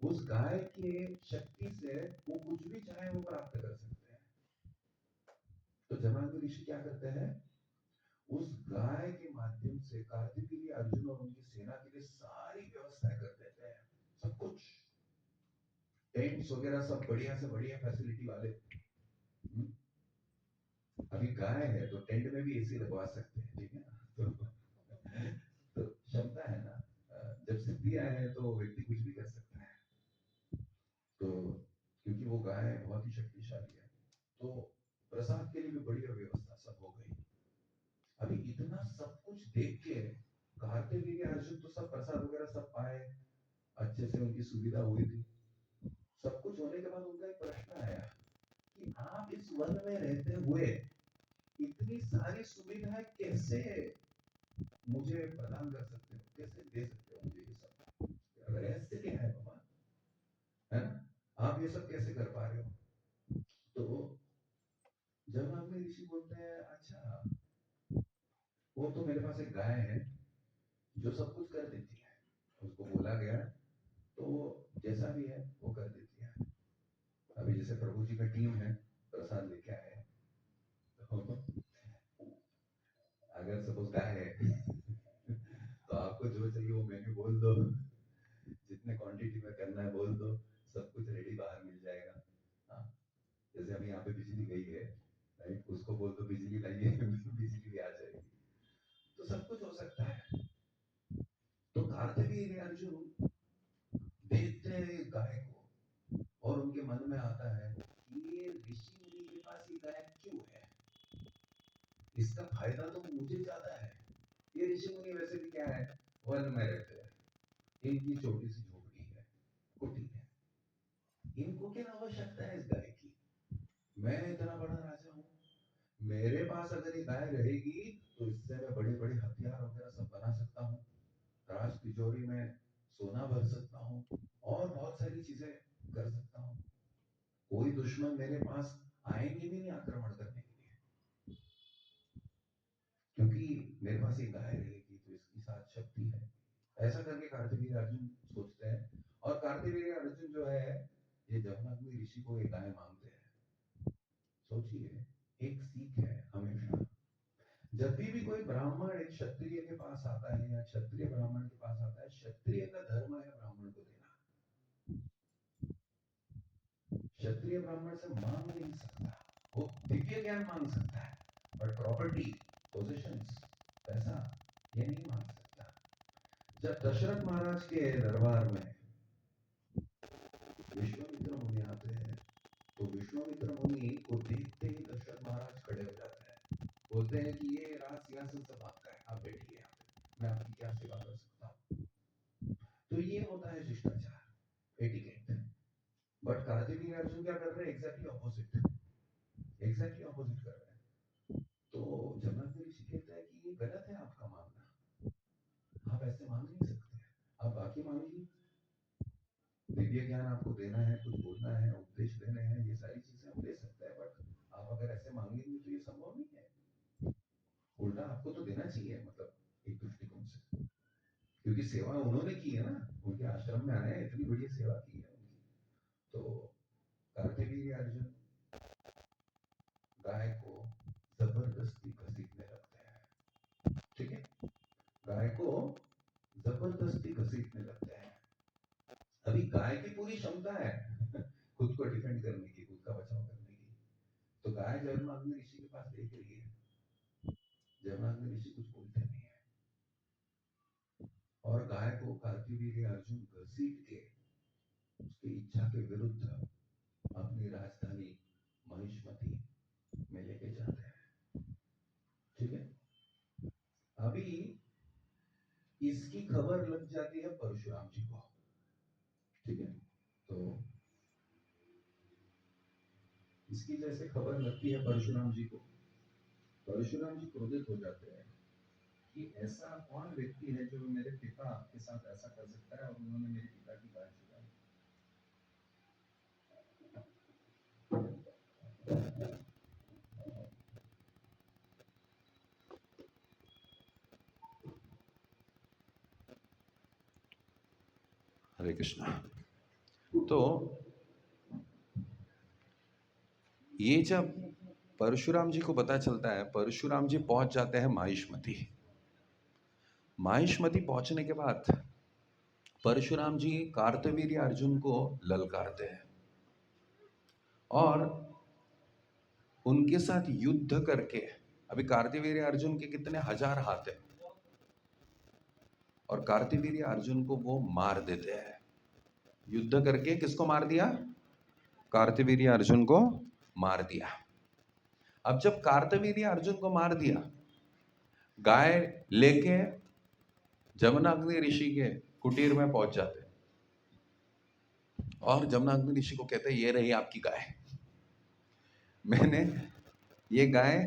उस गाय की शक्ति से वो कुछ भी चाहे वो प्राप्त कर सकते हैं। तो जमदग्नि ऋषि क्या करते हैं, उस गाय के माध्यम से कार्तिवीर्य अर्जुन और उनकी सेना के लिए सारी व्यवस्थाएं कर देते हैं। सब कुछ टेंट्स वगैरह सब बढ़िया से बढ़िया फैसिलिटी वाले। अभी गाय है तो टेंट में भी एसी लगवा सकते हैं, ठीक है ना। तो क्षमता है ना, जब सिद्धियां है तो व्यक्ति कुछ भी कर सकता है। तो क्योंकि वो गाय बहुत ही शक्तिशाली है, तो प्रसाद के लिए भी बढ़िया व्यवस्था सब हो गई। अभी इतना सब कुछ देख के कार्तिवीर्य अर्जुन तो सब प्रसाद वगैरह सब पाए, अच्छे से उनकी सुविधा हुई थी। सब कुछ होने के बाद उनका एक प्रश्न आया कि आप इस वन में रहते हुए इतनी सारी सुविधाएं कैसे मुझे प्रदान कर सकते हो, कैसे दे सकते हो मुझे ये सब, रहस्य क्या है बाबा, है ना, आप ये सब कैसे कर पा रहे हो। तो जब आपने ऋषि बोलते हैं अच्छा वो तो मेरे पास एक गाय है जो सब कुछ कर देती है, उसको बोला गया तो जैसा भी है वो कर देती है। अभी जैसे प्रभु जी का टीम है, प्रसाद लेके आए हैं, तो अगर सपोज गाय है तो आपको जो चाहिए वो मेन्यू बोल दो, जितने क्वांटिटी में करना है बोल दो, सब कुछ रेडी बाहर मिल जाएगा। हाँ, जैसे अभी यहाँ पे बिजली गई है, राइट, उसको बोल दो बिजली लाइए बिजली भी आ जाएगी। तो सब कुछ हो सकता है। तो कार्तिवीर्य अर्जुन देखते हैं गाय को और उनके मन में आता है ये ऋषि मुनि के पास ये गाय क्यों है, इसका फायदा तो मुझे ज्यादा है। ये ऋषि मुनि वैसे भी क्या है, वन में रहते हैं, इनकी छोटी सी झोपड़ी है, कुटी है, इनको क्या आवश्यकता है इस गाय की। मैं इतना बड़ा राजा हूँ, मेरे पास अगर ये गाय रहेगी तो इससे मैं बड़े बड़े हथियार वगैरह सब बना सकता हूँ, राज तिजोरी में सोना भर सकता हूँ और बहुत सारी चीजें कर सकता हूँ। कोई दुश्मन मेरे पास आएंगे भी नहीं आक्रमण करने के लिए, क्योंकि मेरे पास ये गाय रहेगी तो इसकी साथ शक्ति है। ऐसा करके कार्तिवीर्य अर्जुन सोचते हैं। और कार्तिवीर्य अर्जुन जो है ये जमदग्नि ऋषि को एक गाय मांगते हैं। सोचिए, एक सीख है हमेशा, जब भी कोई ब्राह्मण एक क्षत्रिय के पास आता है या क्षत्रिय ब्राह्मण के पास आता है, क्षत्रिय का धर्म है ब्राह्मण को देना। क्षत्रिय ब्राह्मण से मांग नहीं सकता, वो दिव्य ज्ञान मांग सकता है, बट प्रॉपर्टी, पोजीशंस, पैसा ये नहीं मांग सकता। जब दशरथ महाराज के दरबार में विश्वामित्र मुनि आते हैं तो विश्वामित्र मुनि को देखते ही दशरथ महाराज खड़े हो जाते हैं, बोलते हैं कि ये राज सिंहासन सब आपका है, आप बैठिए यहाँ पे, मैं आपकी क्या सेवा कर सकता हूँ। तो ये होता है शिष्टाचार, एटिकेट। बट कार्तिवीर्य अर्जुन क्या कर रहे हैं, एग्जैक्टली ऑपोजिट, एग्जैक्टली ऑपोजिट कर रहे हैं। तो जमदग्नि ऋषि कहता है कि ये गलत है आपका मांगना, आप ऐसे मांग नहीं सकते, आप बाकी मांगिए, दिव्य ज्ञान आपको देना है, कुछ बोलना है, उपदेश देने हैं, ये सारी चीजें हम दे सकते हैं, बट आप अगर ऐसे मांगेंगे तो ये संभव नहीं है। उल्टा आपको तो देना चाहिए, मतलब एक दृष्टिकोण से, क्योंकि सेवा उन्होंने की है ना, उनके आश्रम में आए, इतनी बड़ी सेवा की है उनकी। तो कार्तिवीर्य अर्जुन गाय को जबरदस्ती घसीटने लगते हैं, ठीक है, गाय को जबरदस्ती घसीटने लगते हैं। अभी गाय की पूरी क्षमता है खुद को डिफेंड करने की, खुद का बचाव करने की। तो गाय जमदग्नि ऋषि के पास देख रही है, जमदग्नि ऋषि कुछ बोलते नहीं है, और गाय को कार्तिवीर्य अर्जुन घसीट के उसकी इच्छा के विरुद्ध अपनी राजधानी महिष्मति में लेके जाते हैं, ठीक है। अभी इसकी खबर लग जाती है परशुराम जी को, ठीक है। तो इसकी जैसे खबर लगती है परशुराम जी को, परशुराम जी क्रोधित हो जाते हैं कि ऐसा कौन व्यक्ति है जो मेरे पिता के साथ ऐसा कर सकता है, और उन्होंने मेरे पिता की गाय चुराई। हरे कृष्णा। तो ये जब परशुराम जी को पता चलता है, परशुराम जी पहुंच जाते हैं माहिष्मति। माहिष्मति पहुंचने के बाद परशुराम जी कार्तवीर्य अर्जुन को ललकारते हैं और उनके साथ युद्ध करके, अभी कार्तवीर्य अर्जुन के कितने हजार हाथ है, और कार्तवीर्य अर्जुन को वो मार देते हैं। युद्ध करके किसको मार दिया? कार्तवीर्य अर्जुन को मार दिया। अब जब कार्तवीर्य अर्जुन को मार दिया, गाय लेके जमनाग्नि ऋषि के कुटीर में पहुंच जाते और जमनाग्नि ऋषि को कहते, ये रही आपकी गाय। मैंने ये गाय,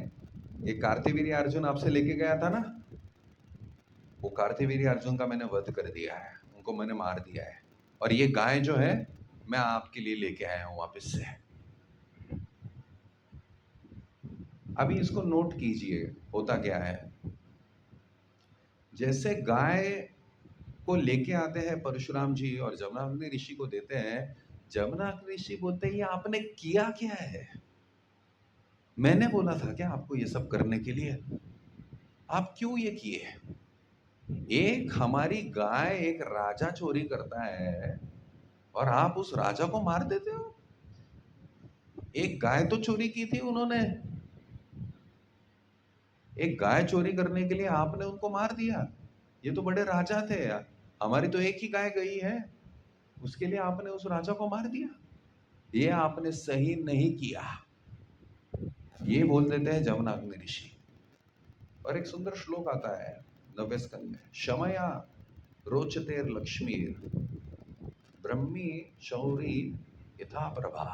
ये कार्तवीर्य अर्जुन आपसे लेके गया था ना, वो कार्तवीर्य अर्जुन का मैंने वध कर दिया है, उनको मैंने मार दिया है, और ये गाय जो है मैं आपके लिए लेके आया हूं वापस से। अभी इसको नोट कीजिए, होता क्या है। जैसे गाय को लेके आते हैं परशुराम जी और जमनाग्नि ऋषि को देते हैं, जमनाग्नि ऋषि बोलते हैं, ये आपने किया क्या है? मैंने बोला था क्या आपको ये सब करने के लिए? आप क्यों ये किए? एक हमारी गाय, एक राजा चोरी करता है और आप उस राजा को मार देते हो। एक गाय तो चोरी की थी उन्होंने, एक गाय चोरी करने के लिए आपने उनको मार दिया। ये तो बड़े राजा थे यार, हमारी तो एक ही गाय गई है, उसके लिए आपने उस राजा को मार दिया। ये आपने सही नहीं किया, ये बोल देते हैं जमनाग्नि ऋषि। और एक सुंदर श्लोक आता है 9वें स्कंद में, क्षमया रोचतेर लक्ष्मीर ब्रह्मी शौरी यथा प्रभा।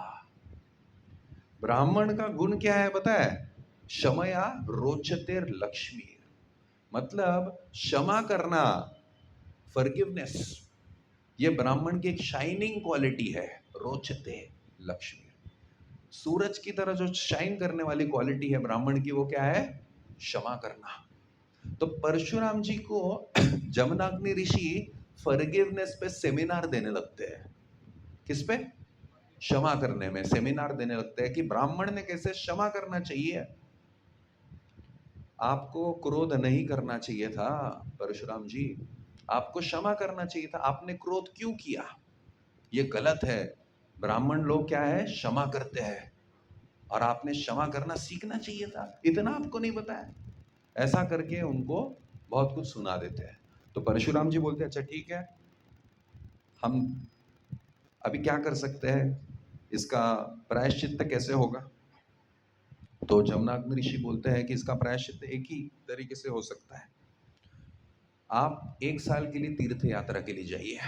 ब्राह्मण का गुण क्या है पता है? क्षमया रोचतेर लक्ष्मीर, मतलब क्षमा करना, फॉरगिवनेस, ये ब्राह्मण की एक शाइनिंग क्वालिटी है। रोचते लक्ष्मी, सूरज की तरह जो शाइन करने वाली क्वालिटी है ब्राह्मण की, वो क्या है? क्षमा करना। तो परशुराम जी को जमनाग्नि ऋषि फॉरगिवनेस पे सेमिनार देने लगते हैं। किस पे? क्षमा करने में सेमिनार देने लगते हैं कि ब्राह्मण ने कैसे क्षमा करना चाहिए। आपको क्रोध नहीं करना चाहिए था परशुराम जी, आपको क्षमा करना चाहिए था, आपने क्रोध क्यों किया? ये गलत है। ब्राह्मण लोग क्या है? क्षमा करते हैं, और आपने क्षमा करना सीखना चाहिए था, इतना आपको नहीं पता है। ऐसा करके उनको बहुत कुछ सुना देते हैं। तो परशुराम जी बोलते हैं, अच्छा ठीक है, हम अभी क्या कर सकते हैं, इसका प्रायश्चित्त कैसे होगा? तो जमनाग्नि ऋषि बोलते हैं कि इसका प्रायश्चित्त एक ही तरीके से हो सकता है, आप 1 साल के लिए तीर्थ यात्रा के लिए जाइए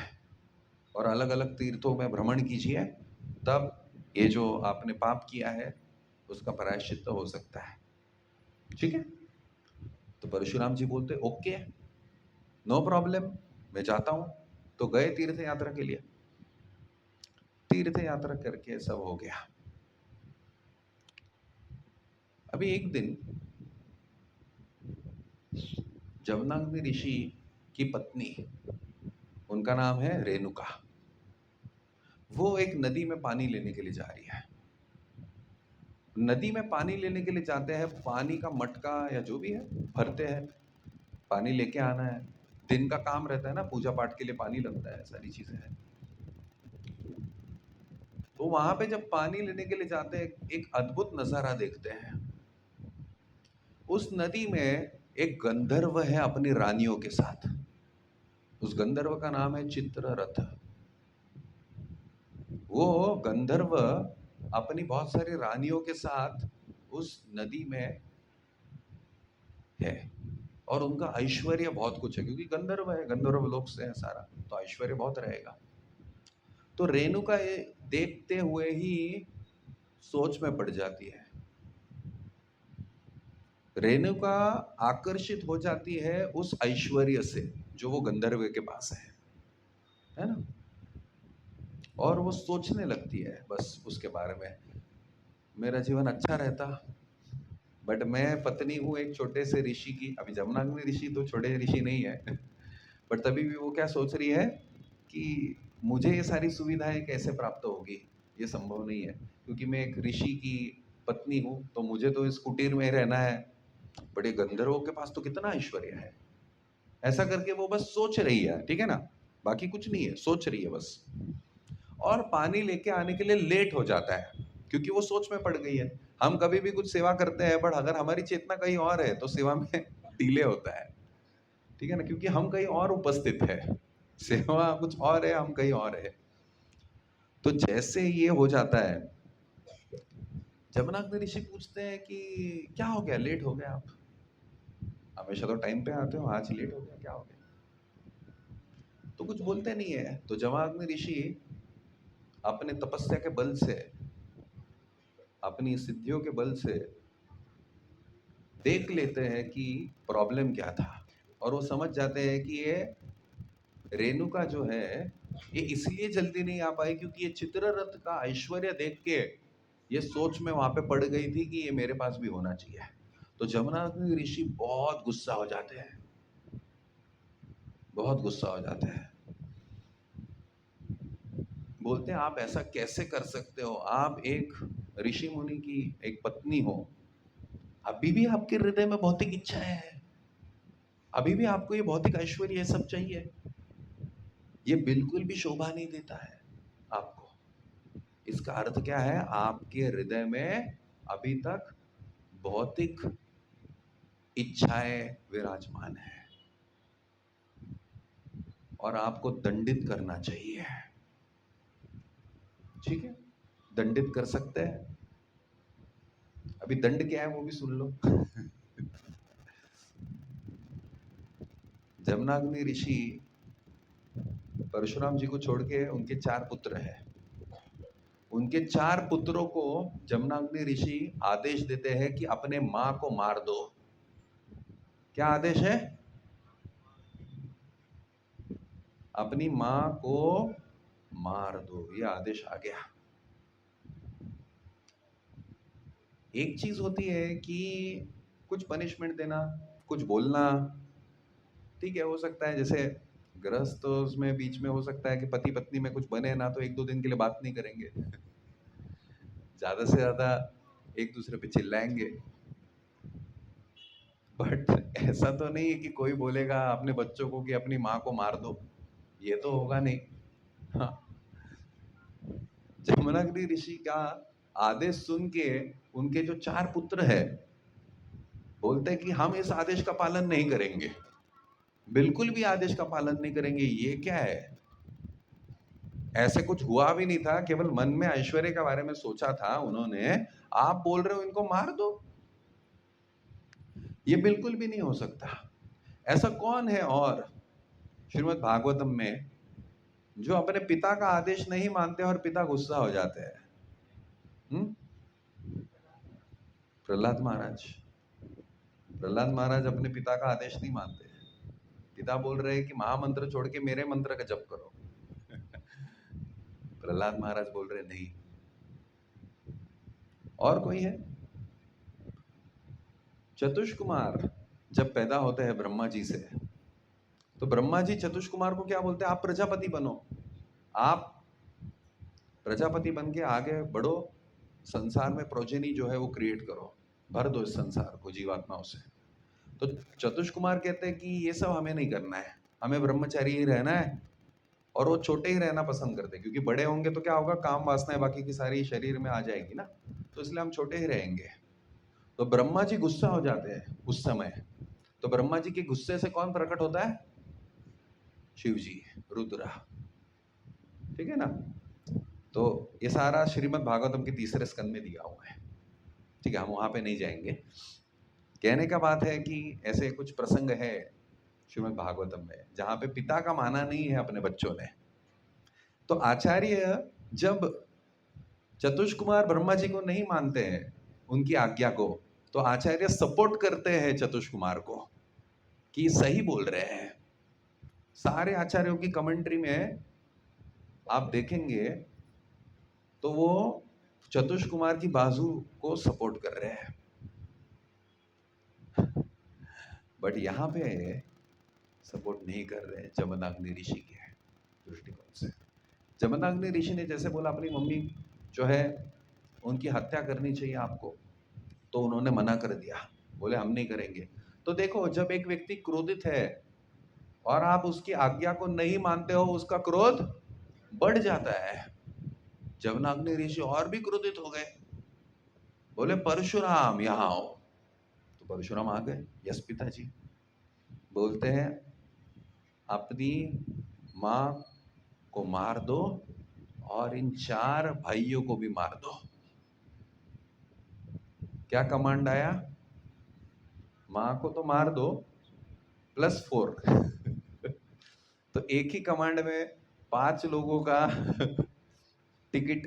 और अलग अलग तीर्थों में भ्रमण कीजिए, तब ये जो आपने पाप किया है उसका प्रायश्चित्त हो सकता है। ठीक है? तो परशुराम जी बोलते ओके, नो प्रॉब्लम, मैं जाता हूं। तो गए तीर्थ यात्रा के लिए, तीर्थ यात्रा करके सब हो गया। अभी एक दिन जमनाग्नि ऋषि की पत्नी, उनका नाम है रेणुका, वो एक नदी में पानी लेने के लिए जा रही है। नदी में पानी लेने के लिए जाते हैं, पानी का मटका या जो भी है भरते हैं, पानी लेके आना है, दिन का काम रहता है ना, पूजा पाठ के लिए पानी लगता है, सारी चीजें हैं। तो वहां पे जब पानी लेने के लिए जाते हैं, एक अद्भुत नजारा देखते हैं। उस नदी में एक गंधर्व है अपनी रानियों के साथ। उस गंधर्व का नाम है चित्ररथ। वो गंधर्व अपनी बहुत सारी रानियों के साथ उस नदी में है, और उनका ऐश्वर्य बहुत कुछ है, क्योंकि गंधर्व है, गंधर्व लोक से है सारा, तो ऐश्वर्य बहुत रहेगा। तो रेणुका ये देखते हुए ही सोच में पड़ जाती है। रेणुका आकर्षित हो जाती है उस ऐश्वर्य से जो वो गंधर्व के पास है ना। और वो सोचने लगती है बस उसके बारे में, मेरा जीवन अच्छा रहता, बट मैं पत्नी हूँ एक छोटे से ऋषि की। अभी जमनाग्नि ऋषि तो छोटे ऋषि नहीं है, बट तभी भी वो क्या सोच रही है कि मुझे ये सारी सुविधाएं कैसे प्राप्त होगी, ये संभव नहीं है, क्योंकि मैं एक ऋषि की पत्नी हूँ, तो मुझे तो इस कुटीर में ही रहना है, बड़े गंधर्वों के पास तो कितना ऐश्वर्य है। ऐसा करके वो बस सोच रही है, ठीक है ना, बाकी कुछ नहीं है, सोच रही है बस। और पानी लेके आने के लिए लेट हो जाता है, क्योंकि वो सोच में पड़ गई है। हम कभी भी कुछ सेवा करते हैं, बट अगर हमारी चेतना कहीं और है तो सेवा में डिले होता है, ठीक है ना, क्योंकि हम कहीं और उपस्थित है, सेवा कुछ और है, हम कहीं और है। तो जैसे ये हो जाता है, जमनाग्नि ऋषि पूछते हैं कि क्या हो गया, लेट हो गया आप, हमेशा तो टाइम पे आते हो, आज लेट हो गया, क्या हो गया। तो कुछ बोलते नहीं है। तो जमनाग्नि ऋषि अपने तपस्या के बल से, अपनी सिद्धियों के बल से देख लेते हैं कि प्रॉब्लम क्या था, और वो समझ जाते हैं कि ये रेणुका जो है ये इसलिए जल्दी नहीं आ पाई क्योंकि ये चित्ररथ का ऐश्वर्य देख के ये सोच में वहां पे पड़ गई थी कि ये मेरे पास भी होना चाहिए। तो जमनाग्नि ऋषि बहुत गुस्सा हो जाते हैं, बहुत गुस्सा हो जाते हैं। बोलते हैं आप ऐसा कैसे कर सकते हो, आप एक ऋषि मुनि की एक पत्नी हो, अभी भी आपके हृदय में भौतिक इच्छाएं हैं, अभी भी आपको ये भौतिक ऐश्वर्य ये सब चाहिए, ये बिल्कुल भी शोभा नहीं देता है आपको। इसका अर्थ क्या है, आपके हृदय में अभी तक भौतिक इच्छाएं विराजमान है, और आपको दंडित करना चाहिए। ठीक है, दंडित कर सकते हैं। अभी दंड क्या है वो भी सुन लो। जमनाग्नि ऋषि परशुराम जी को छोड़ के, उनके 4 पुत्र हैं, उनके 4 पुत्रों को जमनाग्नि ऋषि आदेश देते हैं कि अपने मां को मार दो। क्या आदेश है, अपनी मां को मार दो, ये आदेश आ गया। एक चीज होती है कि कुछ पनिशमेंट देना, कुछ बोलना, ठीक है, हो सकता है, जैसे गृहस्थ में बीच में हो सकता है कि पति पत्नी में कुछ बने ना, तो 1-2 दिन के लिए बात नहीं करेंगे, ज्यादा से ज्यादा एक दूसरे पे चिल्लाएंगे, बट ऐसा तो नहीं है कि कोई बोलेगा अपने बच्चों को कि अपनी माँ को मार दो, ये तो होगा नहीं। हाँ, जमनाग्नि ऋषि का आदेश सुन के उनके जो 4 पुत्र है बोलते हैं कि हम इस आदेश का पालन नहीं करेंगे, बिल्कुल भी आदेश का पालन नहीं करेंगे। ये क्या है, ऐसे कुछ हुआ भी नहीं था, केवल मन में ऐश्वर्य के बारे में सोचा था उन्होंने, आप बोल रहे हो इनको मार दो, ये बिल्कुल भी नहीं हो सकता। ऐसा कौन है और श्रीमद् भागवतम में जो अपने पिता का आदेश नहीं मानते और पिता गुस्सा हो जाते हैं? प्रहलाद महाराज। प्रहलाद महाराज अपने पिता का आदेश नहीं मानते, पिता बोल रहे हैं कि महामंत्र छोड़ के मेरे मंत्र का जप करो। प्रहलाद महाराज बोल रहे नहीं। और कोई है? चतुष कुमार जब पैदा होते हैं ब्रह्मा जी से, तो ब्रह्मा जी चतुष कुमार को क्या बोलते हैं, आप प्रजापति बनो, आप प्रजापति बन के आगे बढ़ो, संसार में प्रोजेनी जो है वो क्रिएट करो, भर दो इस संसार को जीवात्माओं से। तो चतुष कुमार कहते हैं कि ये सब हमें नहीं करना है, हमें ब्रह्मचारी ही रहना है, और वो छोटे ही रहना पसंद करते हैं, क्योंकि बड़े होंगे तो क्या होगा, काम वासनाएं बाकी की सारी शरीर में आ जाएगी ना, तो इसलिए हम छोटे ही रहेंगे। तो ब्रह्मा जी गुस्सा हो जाते हैं उस समय। तो ब्रह्मा जी के गुस्से से कौन प्रकट होता है, शिव जी, रुद्रा, ठीक है ना। तो ये सारा श्रीमद् भागवतम के तीसरे स्कंद में दिया हुआ है, ठीक है, हम वहां पे नहीं जाएंगे। कहने का बात है कि ऐसे कुछ प्रसंग है श्रीमद् भागवतम में जहां पे पिता का माना नहीं है अपने बच्चों ने। तो आचार्य जब चतुष कुमार ब्रह्मा जी को नहीं मानते हैं, उनकी आज्ञा को, तो आचार्य सपोर्ट करते हैं चतुष कुमार को कि सही बोल रहे हैं। सारे आचार्यों की कमेंट्री में आप देखेंगे तो वो चतुष कुमार की बाजू को सपोर्ट कर रहे हैं। बट यहाँ पे सपोर्ट नहीं कर रहे हैं जमदग्नि ऋषि के दृष्टिकोण से। जमदग्नि ऋषि ने जैसे बोला अपनी मम्मी जो है उनकी हत्या करनी चाहिए आपको, तो उन्होंने मना कर दिया, बोले हम नहीं करेंगे। तो देखो, जब एक व्यक्ति क्रोधित है और आप उसकी आज्ञा को नहीं मानते हो, उसका क्रोध बढ़ जाता है। जमदग्नि ऋषि और भी क्रोधित हो गए, बोले परशुराम यहाँ आओ। तो परशुराम आ गए। यस पिताजी। बोलते हैं अपनी माँ को मार दो और इन 4 भाइयों को भी मार दो। क्या कमांड आया? माँ को तो मार दो +4 तो एक ही कमांड में 5 लोगों का टिकट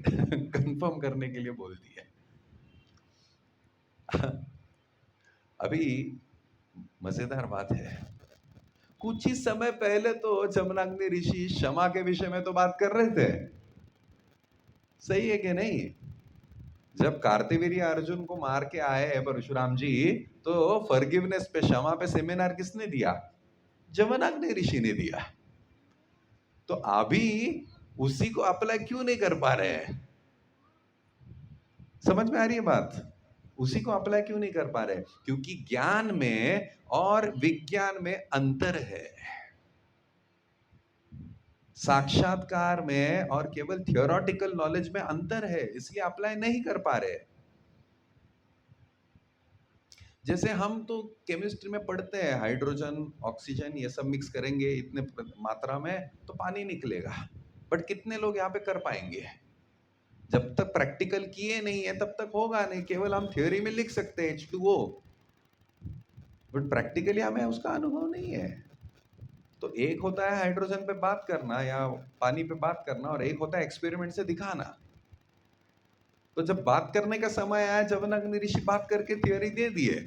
कंफर्म करने के लिए बोल दिया। अभी मजेदार बात है, कुछ ही समय पहले तो जमदग्नि ऋषि क्षमा के विषय में तो बात कर रहे थे, सही है कि नहीं? जब कार्तवीर्य अर्जुन को मार के आए हैं परशुराम जी, तो फॉरगिवनेस पे, क्षमा पे सेमिनार किसने दिया? जमदग्नि ऋषि ने दिया। तो अभी उसी को अप्लाई क्यों नहीं कर पा रहे हैं? समझ में आ रही है बात? उसी को अप्लाई क्यों नहीं कर पा रहे? क्योंकि ज्ञान में और विज्ञान में अंतर है। साक्षात्कार में और केवल थियोरेटिकल नॉलेज में अंतर है, इसलिए अप्लाई नहीं कर पा रहे। जैसे हम तो केमिस्ट्री में पढ़ते हैं, हाइड्रोजन ऑक्सीजन ये सब मिक्स करेंगे इतने मात्रा में तो पानी निकलेगा, बट कितने लोग यहाँ पे कर पाएंगे? जब तक प्रैक्टिकल किए नहीं है तब तक होगा नहीं। केवल हम थ्योरी में लिख सकते हैं H2O, बट प्रैक्टिकली हमें उसका अनुभव नहीं है। तो एक होता है हाइड्रोजन पे बात करना या पानी पे बात करना, और एक होता है एक्सपेरिमेंट से दिखाना। तो जब बात करने का समय आया, जमदग्नि ऋषि बात करके थ्योरी दे दिए,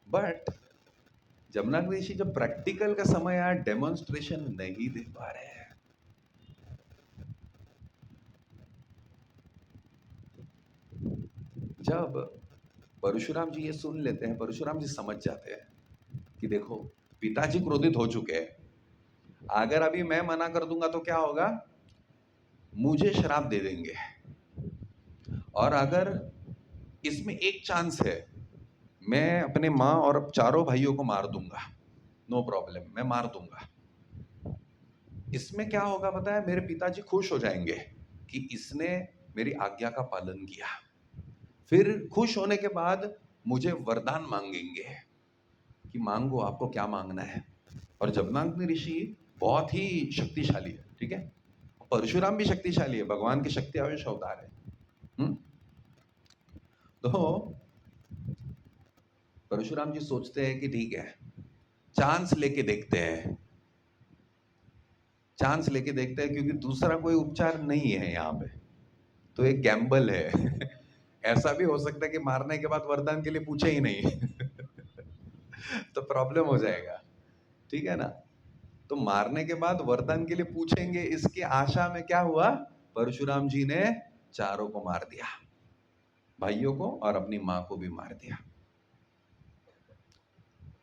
बट जमदग्नि ऋषि जब प्रैक्टिकल का समय आया, डेमोन्स्ट्रेशन नहीं दे पा रहे हैं। जब परशुराम जी ये सुन लेते हैं, परशुराम जी समझ जाते हैं कि देखो पिताजी क्रोधित हो चुके हैं, अगर अभी मैं मना कर दूंगा तो क्या होगा? मुझे श्राप दे देंगे, और अगर इसमें एक चांस है, मैं अपने माँ और 4 भाइयों को मार दूंगा, नो प्रॉब्लम, मैं मार दूंगा। इसमें क्या होगा पता है? मेरे पिताजी खुश हो जाएंगे कि इसने मेरी आज्ञा का पालन किया। फिर खुश होने के बाद मुझे वरदान मांगेंगे कि मांगो, आपको क्या मांगना है। और जमदग्नि ऋषि बहुत ही शक्तिशाली है, ठीक है? परशुराम भी शक्तिशाली है, भगवान की शक्ति आवेश अवतार है। तो परशुराम जी सोचते हैं कि ठीक है, चांस लेके देखते हैं, चांस लेके देखते हैं, क्योंकि दूसरा कोई उपचार नहीं है यहाँ पे, तो एक गैम्बल है। ऐसा भी हो सकता है कि मारने के बाद वरदान के लिए पूछे ही नहीं तो प्रॉब्लम हो जाएगा, ठीक है ना? तो मारने के बाद वरदान के लिए पूछेंगे, इसकी आशा में क्या हुआ? परशुराम जी ने 4 को मार दिया, भाइयों को और अपनी मां को भी मार दिया।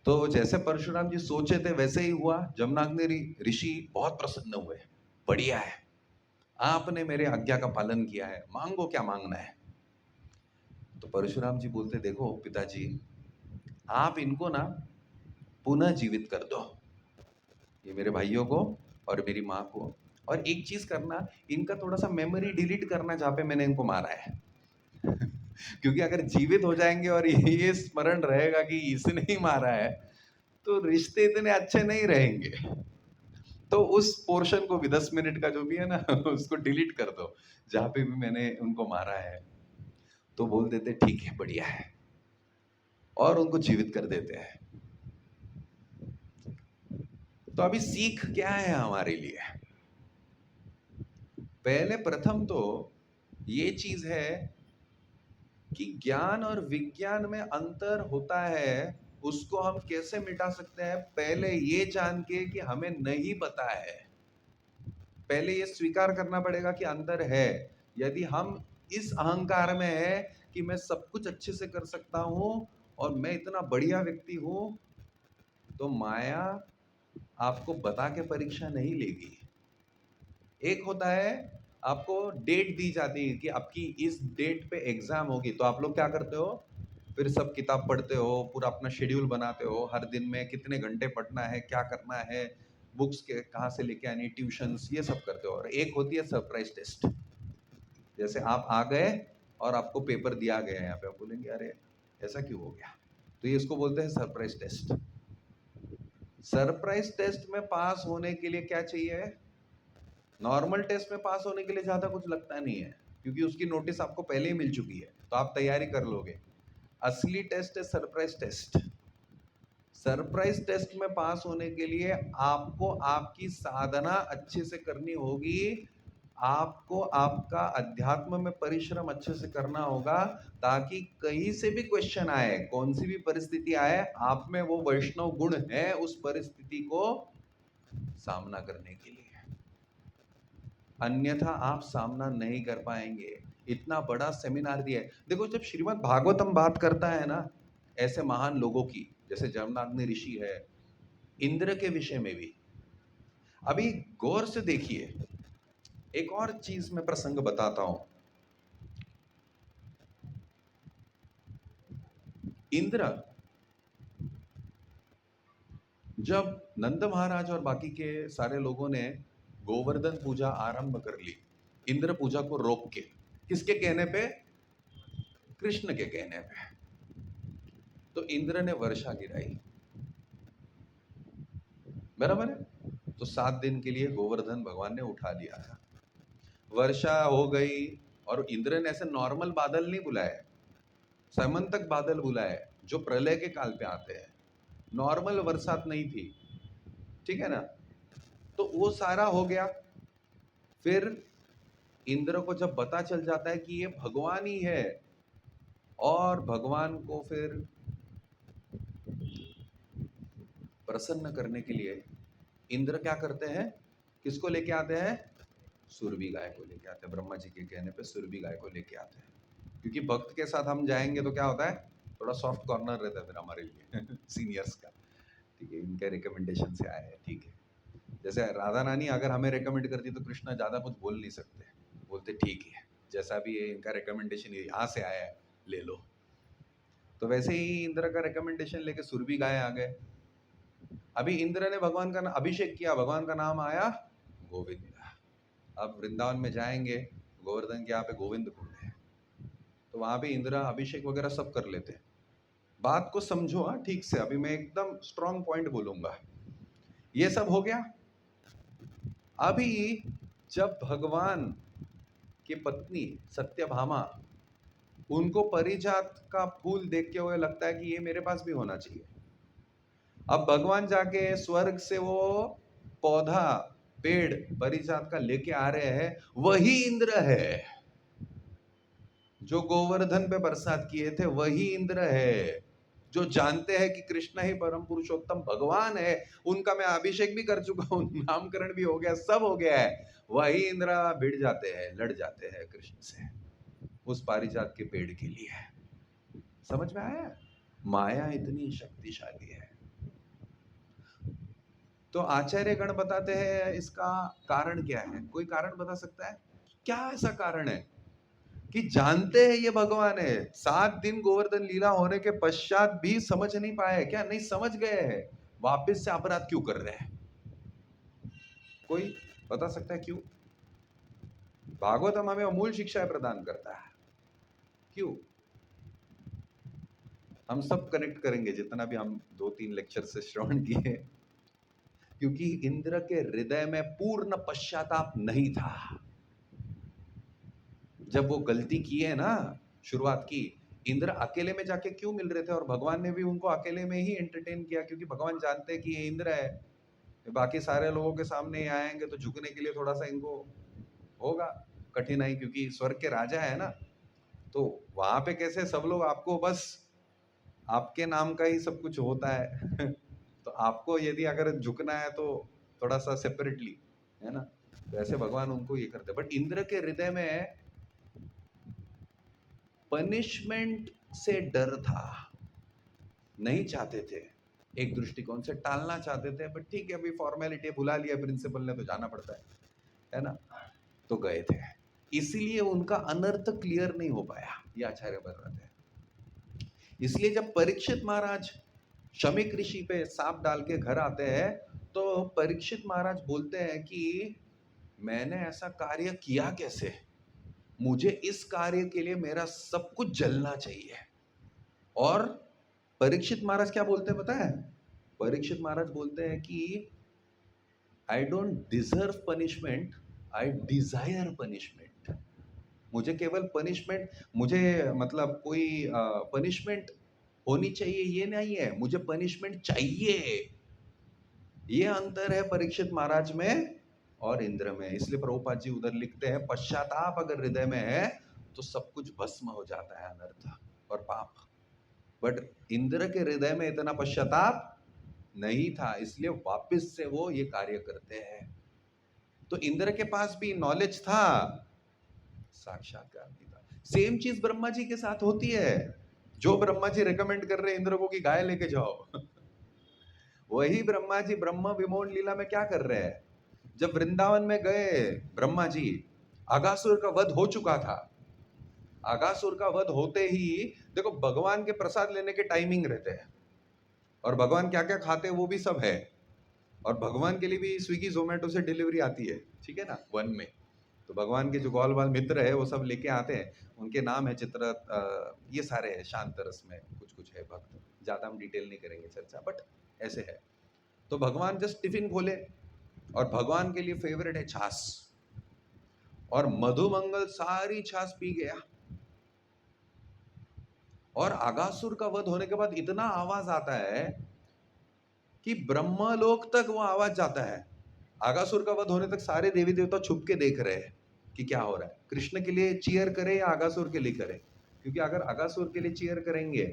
तो जैसे परशुराम जी सोचे थे वैसे ही हुआ। जमदग्नि ऋषि बहुत प्रसन्न हुए, बढ़िया है, आपने मेरे आज्ञा का पालन किया है, मांगो क्या मांगना है। तो परशुराम जी बोलते, देखो पिताजी, आप इनको ना पुनः जीवित कर दो, ये मेरे भाइयों को और मेरी माँ को, और एक चीज करना, इनका थोड़ा सा मेमोरी डिलीट करना जहाँ पे मैंने इनको मारा है क्योंकि अगर जीवित हो जाएंगे और ये स्मरण रहेगा कि इसने ही मारा है, तो रिश्ते इतने अच्छे नहीं रहेंगे। तो उस पोर्शन को भी, 10 मिनट का जो भी है ना उसको डिलीट कर दो जहाँ पे भी मैंने उनको मारा है। तो बोल देते ठीक है, बढ़िया है, और उनको जीवित कर देते हैं। तो अभी सीख क्या है हमारे लिए? पहले प्रथम तो ये चीज है कि ज्ञान और विज्ञान में अंतर होता है, उसको हम कैसे मिटा सकते हैं? पहले ये जान के कि हमें नहीं पता है। पहले ये स्वीकार करना पड़ेगा कि अंतर है। यदि हम इस अहंकार में है कि मैं सब कुछ अच्छे से कर सकता हूं और मैं इतना बढ़िया व्यक्ति हूं, तो माया आपको बता के परीक्षा नहीं लेगी। एक होता है, आपको डेट दी जाती है कि आपकी इस डेट पे एग्जाम होगी, तो आप लोग क्या करते हो? फिर सब किताब पढ़ते हो, पूरा अपना शेड्यूल बनाते हो, हर दिन में कितने घंटे पढ़ना है, क्या करना है, बुक्स के कहाँ से लेके आनी, ट्यूशंस, ये सब करते हो। और एक होती है सरप्राइज टेस्ट। जैसे आप आ गए और आपको पेपर दिया गया है, यहाँ पे आप बोलेंगे अरे ऐसा क्यों हो गया, तो ये इसको बोलते हैं सरप्राइज टेस्ट। सरप्राइज टेस्ट में पास होने के लिए क्या चाहिए? नॉर्मल टेस्ट में पास होने के लिए ज्यादा कुछ लगता नहीं है, क्योंकि उसकी नोटिस आपको पहले ही मिल चुकी है, तो आप तैयारी कर लोगे। असली टेस्ट है सरप्राइज टेस्ट। सरप्राइज टेस्ट में पास होने के लिए आपको आपकी साधना अच्छे से करनी होगी, आपको आपका अध्यात्म में परिश्रम अच्छे से करना होगा, ताकि कहीं से भी क्वेश्चन आए, कौन सी भी परिस्थिति आए, आप में वो वैष्णव गुण है उस परिस्थिति को सामना करने के लिए। अन्यथा आप सामना नहीं कर पाएंगे। इतना बड़ा सेमिनार दिया है। देखो, जब श्रीमद् भागवतम बात करता है ना ऐसे महान लोगों की, जैसे जमनाग्नि ऋषि है, इंद्र के विषय में भी, अभी गौर से देखिए, एक और चीज मैं प्रसंग बताता हूं। इंद्र जब नंद महाराज और बाकी के सारे लोगों ने गोवर्धन पूजा आरंभ कर ली, इंद्र पूजा को रोक के, किसके कहने पे? कृष्ण के कहने पे। तो इंद्र ने वर्षा गिराई, बराबर है। तो 7 दिन के लिए गोवर्धन भगवान ने उठा लिया था, वर्षा हो गई। और इंद्र ने ऐसे नॉर्मल बादल नहीं बुलाए, समंतक बादल बुलाए, जो प्रलय के काल पे आते हैं। नॉर्मल बरसात नहीं थी, ठीक है ना। तो वो सारा हो गया। फिर इंद्र को जब पता चल जाता है कि ये भगवान ही है, और भगवान को फिर प्रसन्न करने के लिए इंद्र क्या करते हैं? किसको लेके आते हैं? सुरभि गाय को लेके आते हैं। ब्रह्मा जी के कहने पे सुरभि गाय को लेके आते हैं, क्योंकि भक्त के साथ हम जाएंगे तो क्या होता है, थोड़ा सॉफ्ट कॉर्नर रहता है फिर हमारे लिए सीनियर्स का, ठीक है, इनके रिकमेंडेशन से आया है, ठीक है। जैसे राधा नानी अगर हमें रिकमेंड करती तो कृष्णा ज्यादा कुछ बोल नहीं सकते, बोलते ठीक है, जैसा भी है इनका रिकमेंडेशन यहाँ से आया है, ले लो। तो वैसे ही इंद्र का रिकमेंडेशन लेके सुरभि गाय आ गए। अभी इंद्र ने भगवान का अभिषेक किया, भगवान का नाम आया गोविंद। अब वृंदावन में जाएंगे, गोवर्धन के यहाँ पे गोविंद कुंड है, तो वहां पे इंद्र अभिषेक वगैरह सब कर लेते हैं। बात को समझो हाँ ठीक से, अभी मैं एकदम स्ट्रॉन्ग पॉइंट बोलूंगा। ये सब हो गया। अभी जब भगवान की पत्नी सत्यभामा, उनको परिजात का फूल देख के हुए लगता है कि ये मेरे पास भी होना चाहिए। अब भगवान जाके स्वर्ग से वो पौधा, पेड़ परिजात का लेके आ रहे हैं, वही इंद्र है जो गोवर्धन पे बरसात किए थे, वही इंद्र है जो जानते हैं कि कृष्ण ही परम पुरुषोत्तम भगवान है। उनका मैं अभिषेक भी कर चुका हूं, नामकरण भी हो गया, सब हो गया है। वही इंद्र भिड़ जाते हैं, लड़ जाते हैं कृष्ण से उस पारिजात के पेड़ के लिए। समझ में आया? माया इतनी शक्तिशाली है। तो आचार्य गण बताते हैं इसका कारण क्या है? कोई कारण बता सकता है? क्या ऐसा कारण है कि जानते हैं ये भगवान है, 7 दिन गोवर्धन लीला होने के पश्चात भी समझ नहीं पाए? क्या नहीं समझ गए हैं? वापस से अपराध क्यों कर रहे हैं? कोई बता सकता है क्यों? भागवतम हमें अमूल शिक्षा प्रदान करता है, क्यों? हम सब कनेक्ट करेंगे जितना भी हम 2-3 लेक्चर से श्रवण किए, क्योंकि इंद्र के हृदय में पूर्ण पश्चाताप नहीं था। जब वो गलती की है ना, शुरुआत की, इंद्र अकेले में जाके क्यों मिल रहे थे? और भगवान ने भी उनको अकेले में ही एंटरटेन किया, क्योंकि भगवान जानते हैं कि ये इंद्र है, बाकी सारे लोगों के सामने आएंगे तो झुकने के लिए थोड़ा सा इनको होगा कठिनाई, क्योंकि स्वर्ग के राजा है ना। तो वहां पे कैसे सब लोग आपको बस आपके नाम का ही सब कुछ होता है तो आपको यदि अगर झुकना है तो थोड़ा सा सेपरेटली, है ना। तो ऐसे भगवान उनको ये करते, बट इंद्र के हृदय में पनिशमेंट से डर था, नहीं चाहते थे, एक दृष्टिकोण से टालना चाहते थे, बट ठीक है अभी फॉर्मेलिटी बुला लिया प्रिंसिपल ने तो जाना पड़ता है ना। तो गए थे, इसीलिए उनका अनर्थ क्लियर नहीं हो पाया, ये आचार्य बन रहे थे। इसलिए जब परीक्षित महाराज शमीक ऋषि पे सांप डाल के घर आते हैं तो परीक्षित महाराज बोलते हैं कि मैंने ऐसा कार्य किया कैसे, मुझे इस कार्य के लिए मेरा सब कुछ जलना चाहिए। और परीक्षित महाराज क्या बोलते हैं पता है, परीक्षित महाराज बोलते हैं कि I don't deserve punishment, I Dzire punishment. मुझे केवल पनिशमेंट, मुझे मतलब कोई पनिशमेंट होनी चाहिए ये नहीं है, मुझे पनिशमेंट चाहिए। ये अंतर है परीक्षित महाराज में और इंद्र में। इसलिए प्रभुपाद जी उधर लिखते हैं पश्चाताप अगर हृदय में है तो सब कुछ भस्म हो जाता है, अनर्थ और पाप। बट इंद्र के हृदय में इतना पश्चाताप नहीं था, इसलिए वापस से वो ये कार्य करते हैं। तो इंद्र के पास भी नॉलेज था, साक्षात्कार नहीं था। सेम चीज ब्रह्मा जी के साथ होती है, जो ब्रह्मा जी रेकमेंड कर रहे हैं इंद्र को कि गाय लेके जाओ वही ब्रह्मा जी ब्रह्म विमोचन लीला में क्या कर रहे हैं, जब वृंदावन में गए ब्रह्मा जी, अगासुर का वध हो चुका था। अगासुर का वध होते ही देखो भगवान के प्रसाद लेने के टाइमिंग रहते हैं, और भगवान क्या क्या खाते हैं वो भी सब है, और भगवान के लिए भी स्विगी जोमेटो से डिलीवरी आती है, ठीक है ना, वन में। तो भगवान के जो गौल बाल मित्र है वो सब लेके आते हैं, उनके नाम है चित्ररथ, ये सारे है, शांत रस में कुछ कुछ है भक्त, ज्यादा हम डिटेल नहीं करेंगे चर्चा, बट ऐसे है। तो भगवान जस्ट टिफिन खोले और भगवान के लिए फेवरेट है छाछ, और मधुमंगल सारी छाछ पी गया। और आगासुर का वध होने के बाद इतना आवाज आता है कि ब्रह्मलोक तक वो आवाज जाता है। आगासुर का वध होने तक सारे देवी देवता छुप के देख रहे हैं कि क्या हो रहा है, कृष्ण के लिए चीयर करे या आगासुर के लिए करे, क्योंकि अगर आगासुर के लिए चीयर करेंगे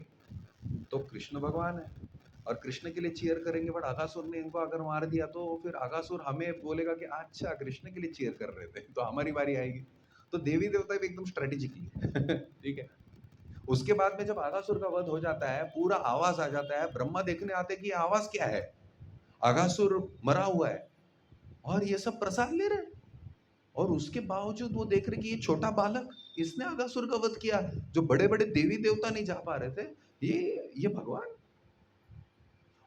तो कृष्ण भगवान है, और कृष्ण के लिए चीयर करेंगे बट आगासुर ने इनको अगर मार दिया तो फिर आगासुर हमें बोलेगा कि अच्छा कृष्ण के लिए चीयर कर रहे थे तो हमारी बारी आएगी। तो देवी देवता भी एकदम स्ट्रेटेजिकली ठीक है। उसके बाद में जब आगासुर का वध हो जाता है, पूरा आवाज आ जाता है, ब्रह्मा देखने आते कि आवाज क्या है, आगासुर मरा हुआ है और ये सब प्रसाद ले रहे, और उसके बावजूद वो देख रहे कि ये छोटा बालक, इसने आगासुर का वध किया, जो बड़े बड़े देवी देवता नहीं जा पा रहे थे, ये भगवान।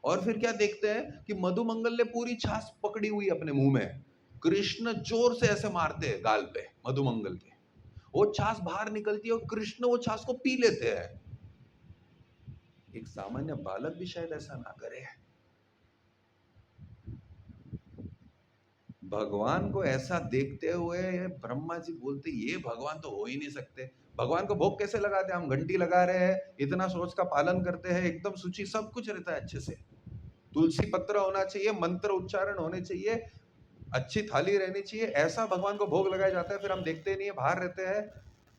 और फिर क्या देखते हैं कि मधुमंगल ने पूरी छाछ पकड़ी हुई अपने मुंह में, कृष्ण जोर से ऐसे मारते हैं गाल पे मधुमंगल के, वो छाछ बाहर निकलती है और कृष्ण वो छाछ को पी लेते हैं। एक सामान्य बालक भी शायद ऐसा ना करे। भगवान को ऐसा देखते हुए ब्रह्मा जी बोलते ये भगवान तो हो ही नहीं सकते। भगवान को भोग कैसे लगाते हैं, हम घंटी लगा रहे हैं, इतना सोच का पालन करते हैं, एकदम सूची सब कुछ रहता है अच्छे से, तुलसी पत्र होना चाहिए, मंत्र उच्चारण होने चाहिए, अच्छी थाली रहनी चाहिए, ऐसा भगवान को भोग लगाया जाता है। फिर हम देखते नहीं है, बाहर रहते हैं,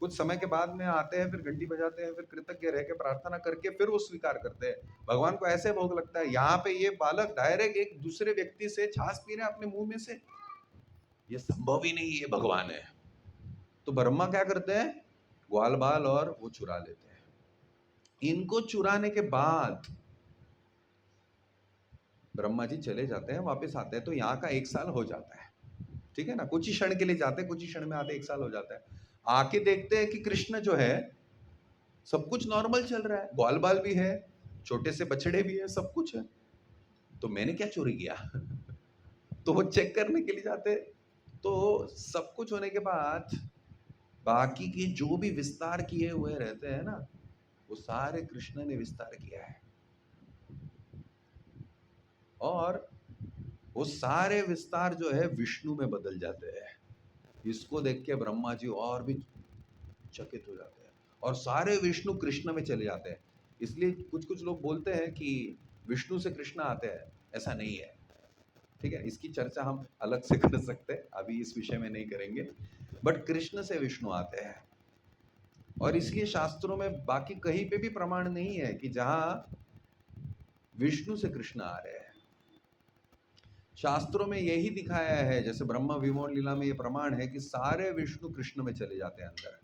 कुछ समय के बाद में आते हैं, फिर घंटी बजाते हैं, फिर कृतज्ञ रह के प्रार्थना करके फिर वो स्वीकार करते हैं। भगवान को ऐसे भोग लगता है। यहाँ पे ये बालक डायरेक्ट एक दूसरे व्यक्ति से छाछ पी रहे अपने मुंह में से, ये संभव ही नहीं, ये भगवान है। तो ब्रह्मा क्या करते हैं, ग्वाल बाल और वो चुरा लेते हैं। इनको चुराने के बाद ब्रह्मा जी चले जाते हैं, वापस आते हैं, तो यहाँ का 1 साल हो जाता है, ठीक है ना, कुछ ही क्षण के लिए जाते हैं, कुछ ही क्षण में आते 1 साल हो जाता है। आके देखते हैं कि कृष्ण जो है सब कुछ नॉर्मल चल रहा है, ग्वाल बाल भी है, छोटे से बछड़े भी है, सब कुछ है, तो मैंने क्या चोरी किया तो वो चेक करने के लिए जाते हैं। तो सब कुछ होने के बाद बाकी के जो भी विस्तार किए हुए रहते हैं ना, वो सारे कृष्ण ने विस्तार किया है, और वो सारे विस्तार जो है विष्णु में बदल जाते हैं। इसको देख के ब्रह्मा जी और भी चकित हो जाते हैं, और सारे विष्णु कृष्ण में चले जाते हैं। इसलिए कुछ कुछ लोग बोलते हैं कि विष्णु से कृष्ण आते हैं, ऐसा नहीं है, ठीक है, इसकी चर्चा हम अलग से कर सकते हैं, अभी इस विषय में नहीं करेंगे, बट कृष्ण से विष्णु आते हैं। और इसलिए शास्त्रों में बाकी कहीं पे भी प्रमाण नहीं है कि जहां विष्णु से कृष्ण आ रहे हैं। शास्त्रों में यही दिखाया है, जैसे ब्रह्म विमोहन लीला में ये प्रमाण है कि सारे विष्णु कृष्ण में चले जाते हैं अंदर।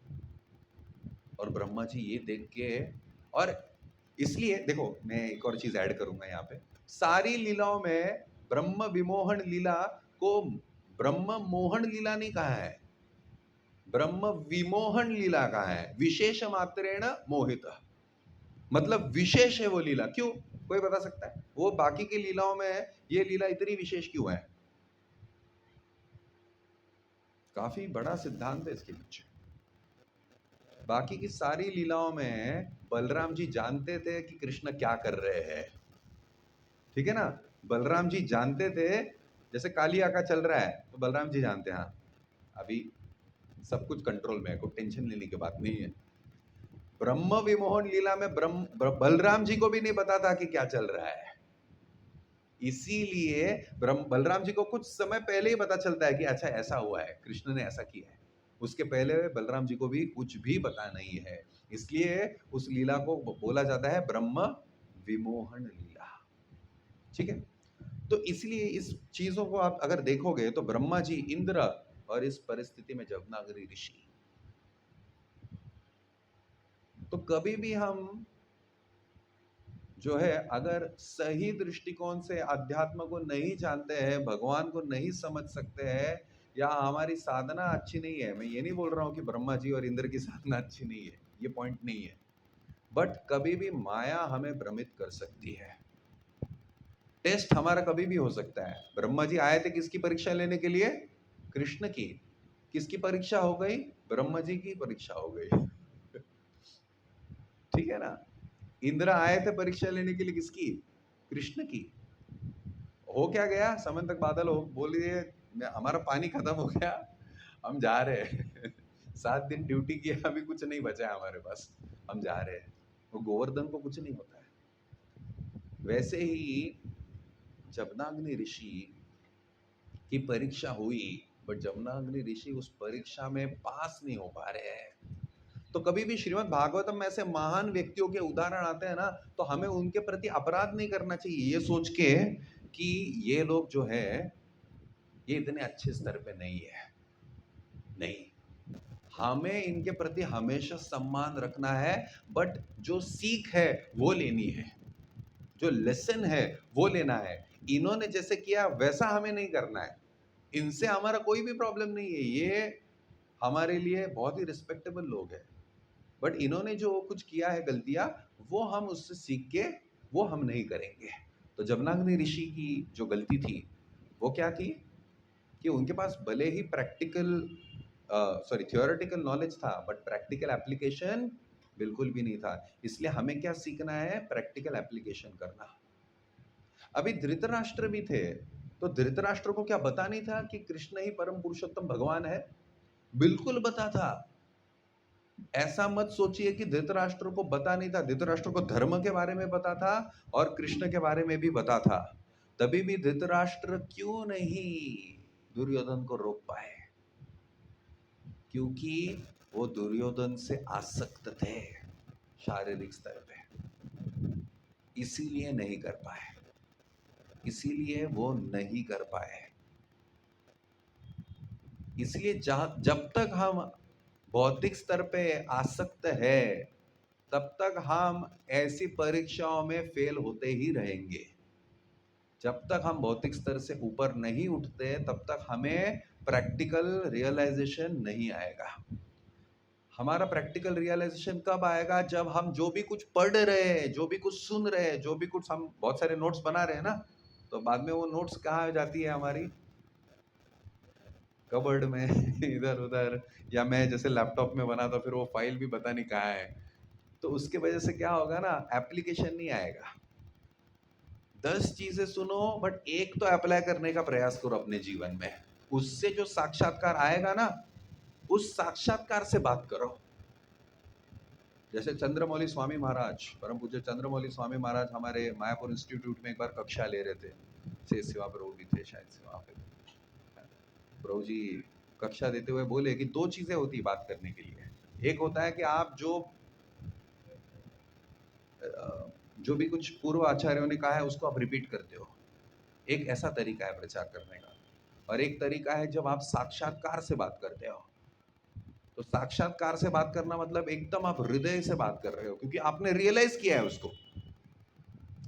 और ब्रह्मा जी ये देख के, और इसलिए देखो मैं एक और चीज ऐड करूंगा यहाँ पे, सारी लीलाओं में ब्रह्म विमोहन लीला को ब्रह्म मोहन लीला नहीं कहा है, ब्रह्म विमोहन लीला कहा है। विशेष मात्रेण मोहित, मतलब विशेष है वो लीला। क्यों, कोई बता सकता है? वो बाकी की लीलाओं में ये लीला इतनी विशेष क्यों है? काफी बड़ा सिद्धांत है इसके पीछे। बाकी की सारी लीलाओं में बलराम जी जानते थे कि कृष्ण क्या कर रहे हैं, ठीक है ना। बलराम जी जानते थे, जैसे कालिया का चल रहा है तो बलराम जी जानते हैं हाँ अभी सब कुछ कंट्रोल में है, कोई टेंशन लेने की बात नहीं है। ब्रह्म विमोहन लीला में बलराम जी को भी नहीं पता था कि क्या चल रहा है। इसीलिए बलराम जी को कुछ समय पहले ही पता चलता है कि अच्छा ऐसा हुआ है, कृष्ण ने ऐसा किया है। उसके पहले बलराम जी को भी कुछ भी पता नहीं है। इसलिए उस लीला को बोला जाता है ब्रह्म विमोहन लीला, ठीक है। तो इसलिए इस चीजों को आप अगर देखोगे तो ब्रह्मा जी, इंद्र, और इस परिस्थिति में जमनागिरी ऋषि, तो कभी भी हम जो है अगर सही दृष्टिकोण से अध्यात्म को नहीं जानते हैं, भगवान को नहीं समझ सकते हैं, या हमारी साधना अच्छी नहीं है, मैं ये नहीं बोल रहा हूं कि ब्रह्मा जी और इंद्र की साधना अच्छी नहीं है, ये पॉइंट नहीं है, बट कभी भी माया हमें भ्रमित कर सकती है। टेस्ट हमारा कभी भी हो सकता है। ब्रह्मा जी आए थे किसकी परीक्षा लेने के लिए? कृष्ण की। किसकी परीक्षा हो गई? ब्रह्मा जी की परीक्षा हो गई। ठीक है ना। इंद्र आए थे परीक्षा लेने के लिए किसकी? कृष्ण की। हो क्या गया? समय तक बादल हो बोलिए हमारा पानी खत्म हो गया, हम जा रहे हैं। 7 दिन ड्यूटी किया, अभी कुछ नहीं बचा है हमारे पास, हम जा रहे हैं। वो गोवर्धन को कुछ नहीं होता है। वैसे ही जमनाग्नि ऋषि की परीक्षा हुई, बट जमनाग्नि ऋषि उस परीक्षा में पास नहीं हो पा रहे हैं। तो कभी भी श्रीमद् भागवतम में ऐसे महान व्यक्तियों के उदाहरण आते हैं ना, तो हमें उनके प्रति अपराध नहीं करना चाहिए ये सोच के कि ये लोग जो है ये इतने अच्छे स्तर पे नहीं है। नहीं, हमें इनके प्रति हमेशा सम्मान रखना है, बट जो सीख है वो लेनी है, जो लेसन है वो लेना है। इन्होंने जैसे किया वैसा हमें नहीं करना है। इनसे हमारा कोई भी प्रॉब्लम नहीं है, ये हमारे लिए बहुत ही रिस्पेक्टेबल लोग हैं, बट इन्होंने जो कुछ किया है गलतियां, वो हम उससे सीख के वो हम नहीं करेंगे। तो जमनाग्नि ऋषि की जो गलती थी वो क्या थी कि उनके पास भले ही प्रैक्टिकल थियोरेटिकल नॉलेज था, बट प्रैक्टिकल एप्लीकेशन बिल्कुल भी नहीं था। इसलिए हमें क्या सीखना है? प्रैक्टिकल एप्लीकेशन करना। अभी धृतराष्ट्र भी थे, तो धृतराष्ट्र को क्या पता नहीं था कि कृष्ण ही परम पुरुषोत्तम भगवान है? बिल्कुल पता था। ऐसा मत सोचिए कि धृतराष्ट्र को पता नहीं था। धृतराष्ट्र को धर्म के बारे में पता था और कृष्ण के बारे में भी पता था। तभी भी धृतराष्ट्र क्यों नहीं दुर्योधन को रोक पाए? क्योंकि वो दुर्योधन से आसक्त थे शारीरिक स्तर पे, इसीलिए नहीं कर पाए, इसीलिए वो नहीं कर पाए। इसलिए जब तक हम बौद्धिक स्तर पे आसक्त है, तब तक हम ऐसी परीक्षाओं में फेल होते ही रहेंगे। जब तक हम भौतिक स्तर से ऊपर नहीं उठते, तब तक हमें प्रैक्टिकल रियलाइजेशन नहीं आएगा। हमारा प्रैक्टिकल रियलाइजेशन कब आएगा? जब हम जो भी कुछ पढ़ रहे हैं, जो भी कुछ सुन रहे हैं, जो भी कुछ हम बहुत सारे नोट्स बना रहे हैं ना, तो बाद में वो नोट्स कहाँ जाती है? हमारी कबर्ड में, इधर उधर, या मैं जैसे लैपटॉप में बना था फिर वो फाइल भी पता नहीं कहाँ है। तो उसके वजह से क्या होगा ना, एप्लीकेशन नहीं आएगा। 10 चीजें सुनो, बट एक तो अप्लाई करने का प्रयास करो अपने जीवन में। उससे जो साक्षात्कार आएगा ना, उस साक्षात्कार से बात करो। जैसे चंद्रमौली स्वामी महाराज, परम पूज्य चंद्रमौली स्वामी महाराज हमारे मायापुर इंस्टीट्यूट में एक बार कक्षा ले रहे थे। से सेवा प्रभु भी थे शायद, सेवा पे प्रभु जी कक्षा देते हुए बोले कि 2 चीजें होती बात करने के लिए। एक होता है कि आप जो भी कुछ पूर्व आचार्यों ने कहा है उसको आप रिपीट करते हो, एक ऐसा तरीका है प्रचार करने का। और एक तरीका है जब आप साक्षात्कार से बात करते हो। तो साक्षात्कार से बात करना मतलब एकदम आप हृदय से बात कर रहे हो, क्योंकि आपने रियलाइज किया है उसको।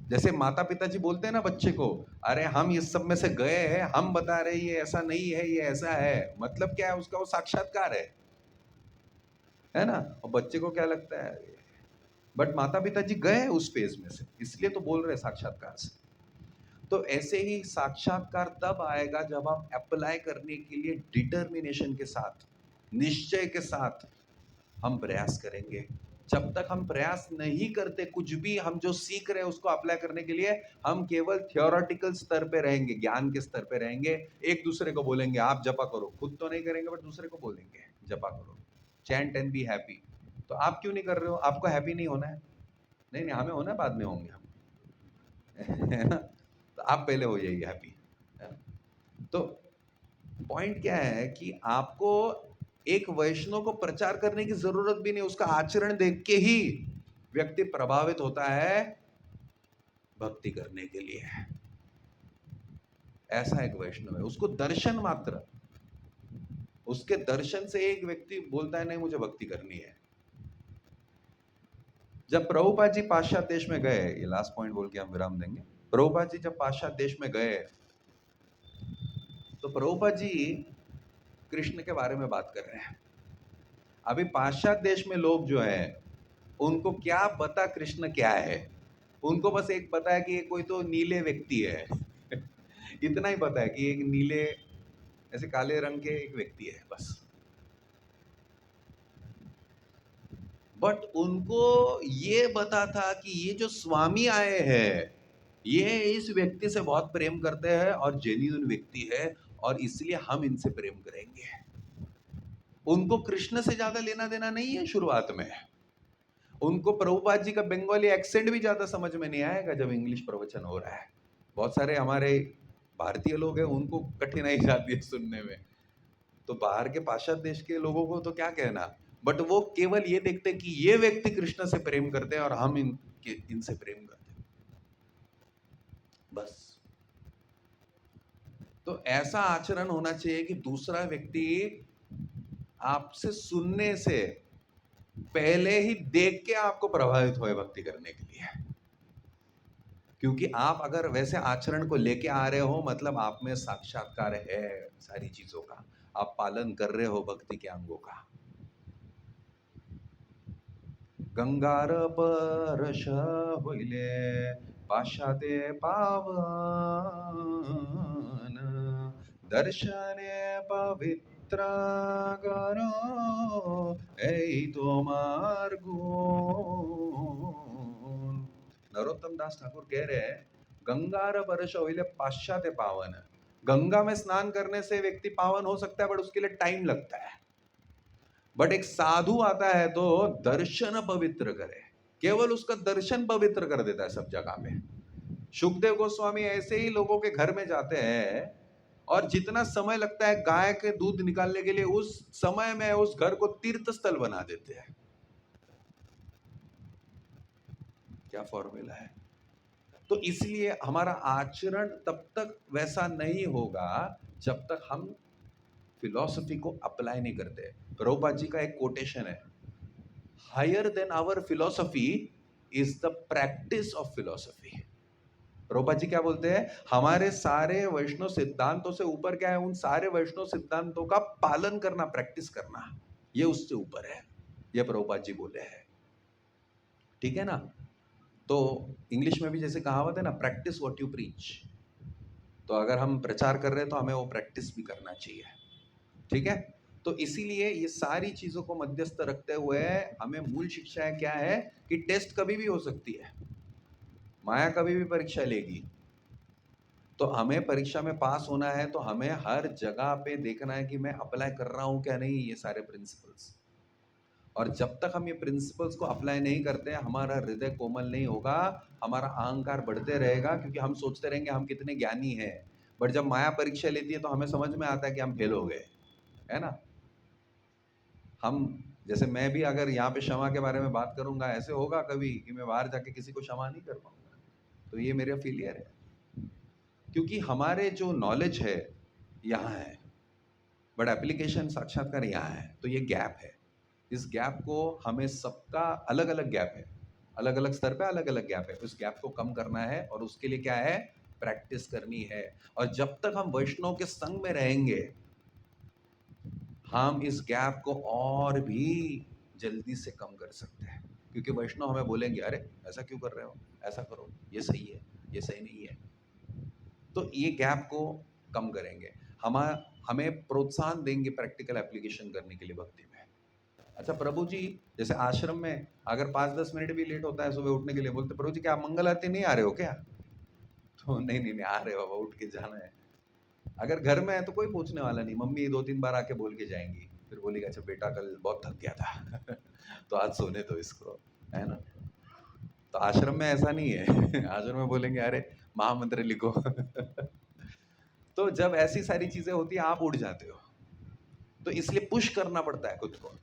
जैसे माता पिताजी बोलते हैं ना बच्चे को, अरे हम इस सब में से गए हैं, हम बता रहे ये ऐसा नहीं है, ये ऐसा है, मतलब क्या है उसका, वो साक्षात्कार है ना। और बच्चे को क्या लगता है, बट माता पिताजी गए उस फेज में से, इसलिए तो बोल रहे हैं साक्षात्कार से। तो ऐसे ही साक्षात्कार तब आएगा जब आप अप्लाई करने के लिए डिटर्मिनेशन के साथ, निश्चय के साथ हम प्रयास करेंगे। जब तक हम प्रयास नहीं करते, कुछ भी हम जो सीख रहे हैं उसको अप्लाई करने के लिए, हम केवल थियोरेटिकल स्तर पे रहेंगे, ज्ञान के स्तर पे रहेंगे। एक दूसरे को बोलेंगे आप जपा करो, खुद तो नहीं करेंगे बट दूसरे को बोलेंगे जपा करो, चैंट एंड बी हैप्पी। तो आप क्यों नहीं कर रहे हो? आपको हैप्पी नहीं होना है? नहीं नहीं, हमें होना है, बाद में होंगे हम है ना। तो आप पहले हो जाइए हैप्पी। तो पॉइंट क्या है कि आपको एक वैष्णव को प्रचार करने की जरूरत भी नहीं, उसका आचरण देख के ही व्यक्ति प्रभावित होता है भक्ति करने के लिए। ऐसा एक वैष्णव है, उसको दर्शन मात्र, उसके दर्शन से एक व्यक्ति बोलता है नहीं मुझे भक्ति करनी है। जब प्रभुपाद जी पाश्चात्य देश में गए, ये लास्ट पॉइंट बोल के हम विराम देंगे। प्रभुपाद जी जब पाश्चात्य देश में गए तो प्रभुपाद जी कृष्ण के बारे में बात कर रहे हैं। अभी पाश्चात्य देश में लोग जो है उनको क्या पता कृष्ण क्या है, उनको बस एक पता है कि ये कोई तो नीले व्यक्ति है इतना ही पता है कि एक नीले ऐसे काले रंग के एक व्यक्ति है बस। बट उनको ये पता था कि ये जो स्वामी आए हैं ये इस व्यक्ति से बहुत प्रेम करते हैं और जेन्युइन व्यक्ति है, और इसलिए हम इनसे प्रेम करेंगे। उनको कृष्ण से ज्यादा लेना देना नहीं है शुरुआत में। उनको प्रभुपाद जी का बंगाली एक्सेंट भी ज्यादा समझ में नहीं आएगा जब इंग्लिश प्रवचन हो रहा है। बहुत सारे हमारे भारतीय लोग हैं, उनको कठिनाई जाती है सुनने में, तो बाहर के पाश्चात्य देश के लोगों को तो क्या कहना। बट वो केवल ये देखते कि ये व्यक्ति कृष्ण से प्रेम करते हैं और हम इनसे प्रेम करते हैं, बस। तो ऐसा आचरण होना चाहिए कि दूसरा व्यक्ति आपसे सुनने से पहले ही देख के आपको प्रभावित होए भक्ति करने के लिए। क्योंकि आप अगर वैसे आचरण को लेके आ रहे हो, मतलब आप में साक्षात्कार है सारी चीजों का, आप पालन कर रहे हो भक्ति के अंगों का। गंगार परश होइले पाशाते पावन, दर्शने पवित्र करो এই তোমার गुण। नरोत्तम दास ठाकुर कह रहे हैं गंगार परश होइले पाश्चात्य पावन। गंगा में स्नान करने से व्यक्ति पावन हो सकता है बट उसके लिए टाइम लगता है। बट एक साधु आता है तो दर्शन पवित्र करे, केवल उसका दर्शन पवित्र कर देता है सब जगह पे। सुखदेव गोस्वामी ऐसे ही लोगों के घर में जाते हैं और जितना समय लगता है गाय के दूध निकालने के लिए, उस समय में उस घर को तीर्थ स्थल बना देते हैं। क्या फॉर्मूला है। तो इसलिए हमारा आचरण तब तक वैसा नहीं होगा जब तक हम फिलॉसफी को अप्लाई नहीं करते। प्रभुपाद जी का एक कोटेशन है, higher than our philosophy is the practice of philosophy. Prabhupada ji क्या बोलते हैं, हमारे सारे वैष्णव सिद्धांतों से ऊपर क्या है, उन सारे वैष्णव सिद्धांतों का पालन करना, प्रैक्टिस करना, ये उससे ऊपर है, ये प्रभुपाद जी बोले हैं। ठीक है ना। तो इंग्लिश में भी जैसे कहावत है ना, प्रैक्टिस व्हाट यू प्रीच। तो अगर हम प्रचार कर रहे हैं तो हमें वो प्रैक्टिस भी करना चाहिए। ठीक है। तो इसीलिए ये सारी चीजों को मध्यस्थ रखते हुए हमें मूल शिक्षा क्या है कि टेस्ट कभी भी हो सकती है, माया कभी भी परीक्षा लेगी। तो हमें परीक्षा में पास होना है तो हमें हर जगह पे देखना है कि मैं अप्लाई कर रहा हूं क्या नहीं ये सारे प्रिंसिपल्स। और जब तक हम ये प्रिंसिपल्स को अप्लाई नहीं करते हमारा हृदय कोमल नहीं होगा, हमारा अहंकार बढ़ते रहेगा, क्योंकि हम सोचते रहेंगे हम कितने ज्ञानी हैं। बट जब माया परीक्षा लेती है तो हमें समझ में आता है कि हम फेल हो गए, है ना। हम जैसे मैं भी अगर यहाँ पे क्षमा के बारे में बात करूंगा, ऐसे होगा कभी कि मैं बाहर जाके किसी को क्षमा नहीं कर पाऊंगा, तो ये मेरा फेलियर है। क्योंकि हमारे जो नॉलेज है यहाँ है, बट एप्लीकेशन साक्षात्कार यहाँ है, तो ये गैप है। इस गैप को हमें सबका अलग अलग गैप है, अलग अलग स्तर पे अलग अलग गैप है, उस गैप को कम करना है और उसके लिए क्या है, प्रैक्टिस करनी है। और जब तक हम वैष्णव के संग में रहेंगे, हम इस गैप को और भी जल्दी से कम कर सकते हैं। क्योंकि वैष्णव हमें बोलेंगे, अरे ऐसा क्यों कर रहे हो, ऐसा करो, ये सही है, ये सही नहीं है। तो ये गैप को कम करेंगे, हम हमें प्रोत्साहन देंगे प्रैक्टिकल एप्लीकेशन करने के लिए भक्ति में। अच्छा प्रभु जी, जैसे आश्रम में अगर 5-10 मिनट भी लेट होता है सुबह उठने के लिए, बोलते प्रभु जी क्या आप मंगल आरती नहीं आ रहे हो क्या? तो नहीं नहीं नहीं, आ रहे हो बाबा, उठ के जाना है। अगर घर में है तो कोई पूछने वाला नहीं, मम्मी 2-3 बार आके बोल के जाएंगी, फिर बोलेगी अच्छा बेटा कल बहुत थक गया था तो आज सोने दो इसको, है ना। तो आश्रम में ऐसा नहीं है आश्रम में बोलेंगे अरे महामंत्र लिखो तो जब ऐसी सारी चीजें होती है आप उठ जाते हो, तो इसलिए पुश करना पड़ता है खुद को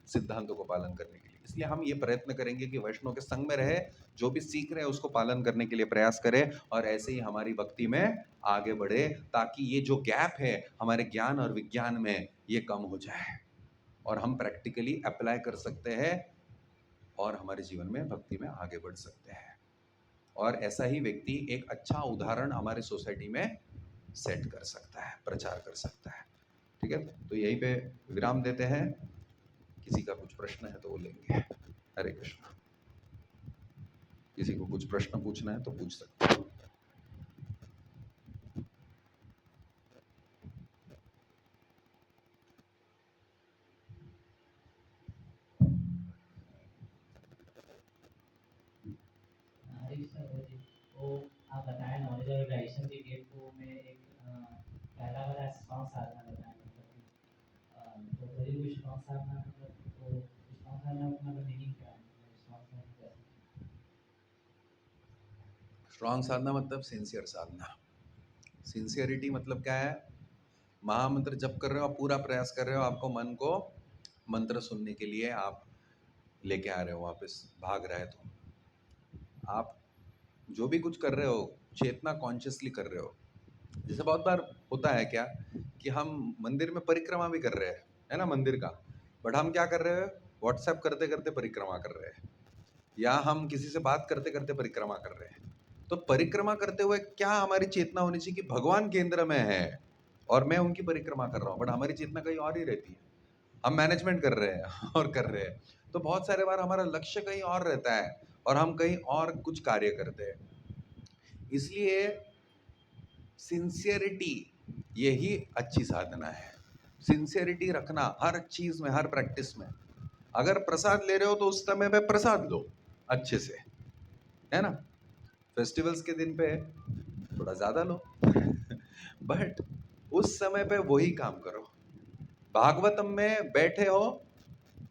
सिद्धांतों को पालन करने के लिए। इसलिए हम ये प्रयत्न करेंगे कि वैष्णव के संग में रहे, जो भी सीख रहे हैं उसको पालन करने के लिए प्रयास करें, और ऐसे ही हमारी भक्ति में आगे बढ़े, ताकि ये जो गैप है हमारे ज्ञान और विज्ञान में ये कम हो जाए और हम प्रैक्टिकली अप्लाई कर सकते हैं और हमारे जीवन में भक्ति में आगे बढ़ सकते हैं। और ऐसा ही व्यक्ति एक अच्छा उदाहरण हमारे सोसाइटी में सेट कर सकता है, प्रचार कर सकता है। ठीक है, तो यहीं पे विराम देते हैं। किसी का कुछ प्रश्न है तो वो लेंगे। हरे कृष्ण। किसी को कुछ प्रश्न पूछना है तो पूछ सकते हैं। तो आप बताया नॉलेज और रिलेशन के गेट को में एक पहला वाला स्ट्रॉन्ग साधना बताया, मतलब तो बड़ी हुई स्ट्रॉन्ग साधना, मतलब तो स्ट्रॉन्ग साधना मतलब मीनिंग क्या है, स्ट्रॉन्ग साधना कैसे? स्ट्रॉन्ग साधना मतलब सिंसियर साधना। सिंसियरिटी मतलब क्या है, महामंत्र जप कर रहे हो, आप पूरा प्रयास कर रहे हो, आपको मन को मंत्र सुनने के लिए आप लेके आ रहे हो वापस, भाग रहा है, तो आप जो भी कुछ कर रहे हो चेतना कॉन्शियसली कर रहे हो। जैसे बहुत बार होता है क्या कि हम मंदिर में परिक्रमा भी कर रहे हैं, है ना, मंदिर का, बट हम क्या कर रहे हैं, व्हाट्सएप करते करते परिक्रमा कर रहे हैं, या हम किसी से बात करते करते परिक्रमा कर रहे हैं। तो परिक्रमा करते हुए क्या हमारी चेतना होनी चाहिए कि भगवान केंद्र में है और मैं उनकी परिक्रमा कर रहा हूँ, बट हमारी चेतना कहीं और ही रहती है, हम मैनेजमेंट कर रहे हैं और कर रहे हैं। तो बहुत सारे बार हमारा लक्ष्य कहीं और रहता है और हम कहीं और कुछ कार्य करते हैं। इसलिए सिंसियरिटी यही अच्छी साधना है। सिंसियरिटी रखना हर चीज में, हर प्रैक्टिस में। अगर प्रसाद ले रहे हो तो उस समय पे प्रसाद लो अच्छे से, है ना। फेस्टिवल्स के दिन पे थोड़ा ज्यादा लो बट उस समय पे वही काम करो। भागवतम में बैठे हो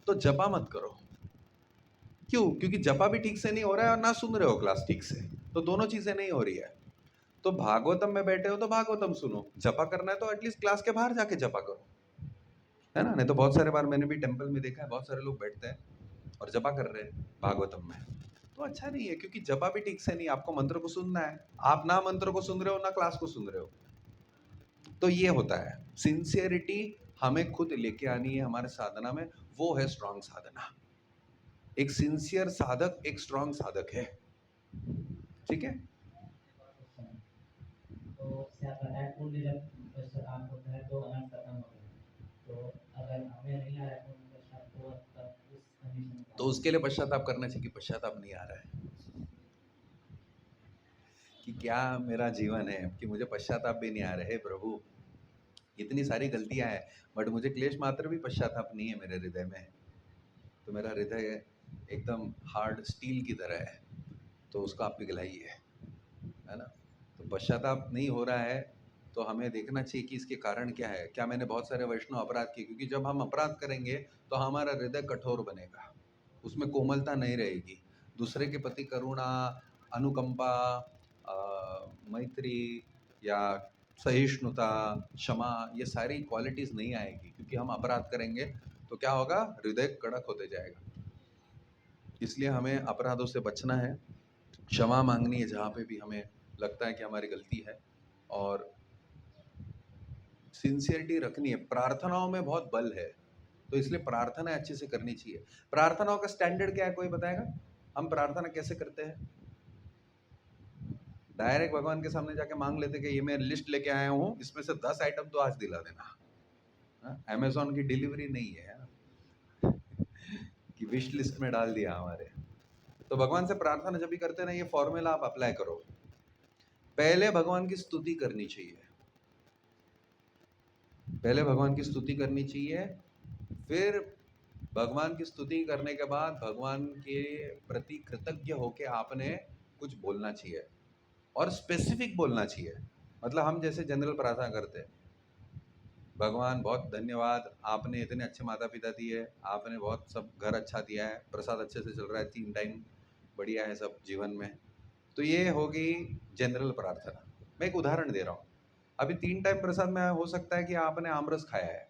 तो जपा मत करो। क्यों? क्योंकि जपा भी ठीक से नहीं हो रहा है और ना सुन रहे हो क्लास ठीक से, तो दोनों चीजें नहीं हो रही है। तो भागवतम में बैठे हो तो भागवतम सुनो, जपा करना है तो एटलीस्ट क्लास के बाहर जाके जपा करो, है ना। नहीं तो बहुत सारे बार मैंने भी टेम्पल में देखा है, बहुत सारे लोग बैठते हैं और जपा कर रहे हैं भागवतम में, तो अच्छा नहीं है, क्योंकि जपा भी ठीक से नहीं, आपको मंत्र को सुनना है, आप ना मंत्र को सुन रहे हो ना क्लास को सुन रहे हो। तो ये होता है, सिंसियरिटी हमें खुद लेके आनी है हमारे साधना में, वो है स्ट्रांग साधना। एक सिंसियर साधक एक स्ट्रांग साधक है। ठीक है, तो से आप बताया पूर्ण जब पश्चाताप होता है तो अनंत खत्म होता है, तो अगर हमें नहीं आ रहा है पूर्ण पश्चाताप तो तब उस कंडीशन तो उसके लिए पश्चाताप करना चाहिए कि पश्चाताप नहीं आ रहा है, कि क्या मेरा जीवन है कि मुझे पश्चाताप भी नहीं आ रहा है। प्रभु इतनी सारी गलतियां हैं बट मुझे क्लेश मात्र भी पश्चाताप नहीं है मेरे हृदय में, तो मेरा हृदय एकदम हार्ड स्टील की तरह है, तो उसको आप पिघलाइए, है ना। तो पश्चाताप नहीं हो रहा है तो हमें देखना चाहिए कि इसके कारण क्या है। क्या मैंने बहुत सारे वैष्णव अपराध किए? क्योंकि जब हम अपराध करेंगे तो हमारा हृदय कठोर बनेगा, उसमें कोमलता नहीं रहेगी, दूसरे के प्रति करुणा, अनुकंपा, मैत्री या सहिष्णुता, क्षमा, ये सारी क्वालिटीज़ नहीं आएगी, क्योंकि हम अपराध करेंगे तो क्या होगा, हृदय कड़क होते जाएगा। इसलिए हमें अपराधों से बचना है, क्षमा मांगनी है जहाँ पे भी हमें लगता है कि हमारी गलती है, और सिंसियरिटी रखनी है। प्रार्थनाओं में बहुत बल है, तो इसलिए प्रार्थना अच्छे से करनी चाहिए। प्रार्थनाओं का स्टैंडर्ड क्या है, कोई बताएगा? हम प्रार्थना कैसे करते हैं? डायरेक्ट भगवान के सामने जाके मांग लेते कि ये मैं लिस्ट लेके आया हूँ, इसमें से 10 आइटम तो आज दिला देना। अमेजोन की डिलीवरी नहीं है कि विश लिस्ट में डाल दिया हमारे। तो भगवान से प्रार्थना जब भी करते ना, ये फॉर्मूला आप अप्लाई करो। पहले भगवान की स्तुति करनी चाहिए, पहले भगवान की स्तुति करनी चाहिए, फिर भगवान की स्तुति करने के बाद भगवान के प्रति कृतज्ञ होके आपने कुछ बोलना चाहिए, और स्पेसिफिक बोलना चाहिए। मतलब हम जैसे जनरल प्रार्थना करते हैं, भगवान बहुत धन्यवाद, आपने इतने अच्छे माता पिता दिए, आपने बहुत सब घर अच्छा दिया है, प्रसाद अच्छे से चल रहा है, 3 टाइम बढ़िया है सब जीवन में। तो ये होगी जनरल प्रार्थना। मैं एक उदाहरण दे रहा हूँ। अभी 3 टाइम प्रसाद में हो सकता है कि आपने आमरस खाया है,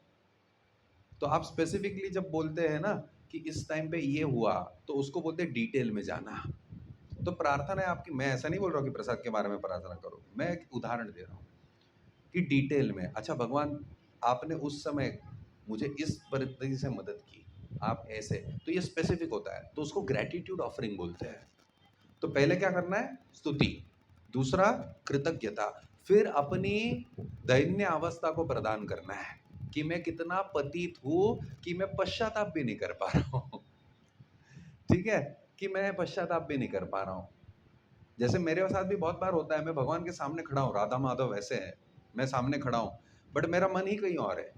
तो आप स्पेसिफिकली जब बोलते हैं ना कि इस टाइम पे ये हुआ, तो उसको बोलते हैं डिटेल में जाना। तो प्रार्थना है आपकी, मैं ऐसा नहीं बोल रहा हूँ कि प्रसाद के बारे में प्रार्थना करो, मैं एक उदाहरण दे रहा हूँ कि डिटेल में, अच्छा भगवान आपने उस समय मुझे इस पद्धति से मदद की, आप ऐसे, तो ये स्पेसिफिक होता है, तो उसको ग्रेटिट्यूड ऑफरिंग बोलते हैं। तो पहले क्या करना है, स्तुति, दूसरा कृतज्ञता, फिर अपनी दैन्य अवस्था को प्रदान करना है कि मैं कितना पतित हूं कि मैं पश्चाताप भी नहीं कर पा रहा हूं। ठीक है, कि मैं पश्चाताप भी नहीं कर पा रहा हूं। जैसे मेरे साथ भी बहुत बार होता है, मैं भगवान के सामने खड़ा हूं, राधा माधव वैसे है, मैं सामने खड़ा हूं, बट मेरा मन ही कहीं और है।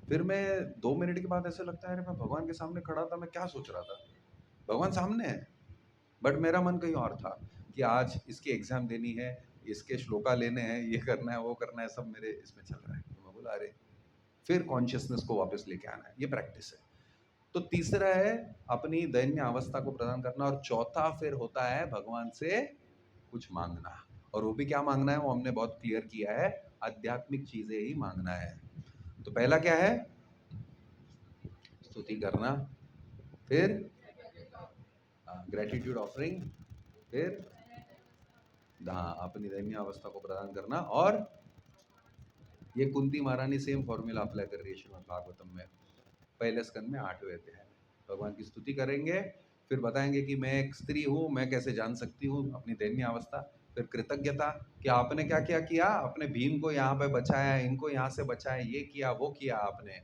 फिर मैं 2 मिनट के बाद ऐसे लगता है, अरे मैं भगवान के सामने खड़ा था, मैं क्या सोच रहा था, भगवान सामने है बट मेरा मन कहीं और था कि आज इसकी एग्जाम देनी है, इसके श्लोका लेने हैं, ये करना है, वो करना है, सब मेरे इसमें चल रहा है। तो मैं बोला अरे, फिर कॉन्शियसनेस को वापस लेके आना है, ये प्रैक्टिस है। तो तीसरा है अपनी दैन्य अवस्था को प्रदान करना, और चौथा फिर होता है भगवान से कुछ मांगना, और वो भी क्या मांगना है वो हमने बहुत क्लियर किया है, आध्यात्मिक चीजें ही मांगना है। तो पहला क्या है, स्तुति करना, फिर ग्रेटिट्यूड ऑफरिंग, फिर हाँ अपनी दैन्य अवस्था को प्रदान करना। और ये कुंती महारानी सेम फॉर्मूला अप्लाई कर रही है श्रीमद् भागवतम में, पहले स्कंद में 8वें अध्याय। भगवान की स्तुति करेंगे, फिर बताएंगे कि मैं एक स्त्री हूँ, मैं कैसे जान सकती हूँ अपनी दैन्य अवस्था, फिर कृतज्ञता कि आपने क्या क्या किया, अपने भीम को यहाँ पे बचाया, इनको यहाँ से बचाया, ये किया वो किया आपने।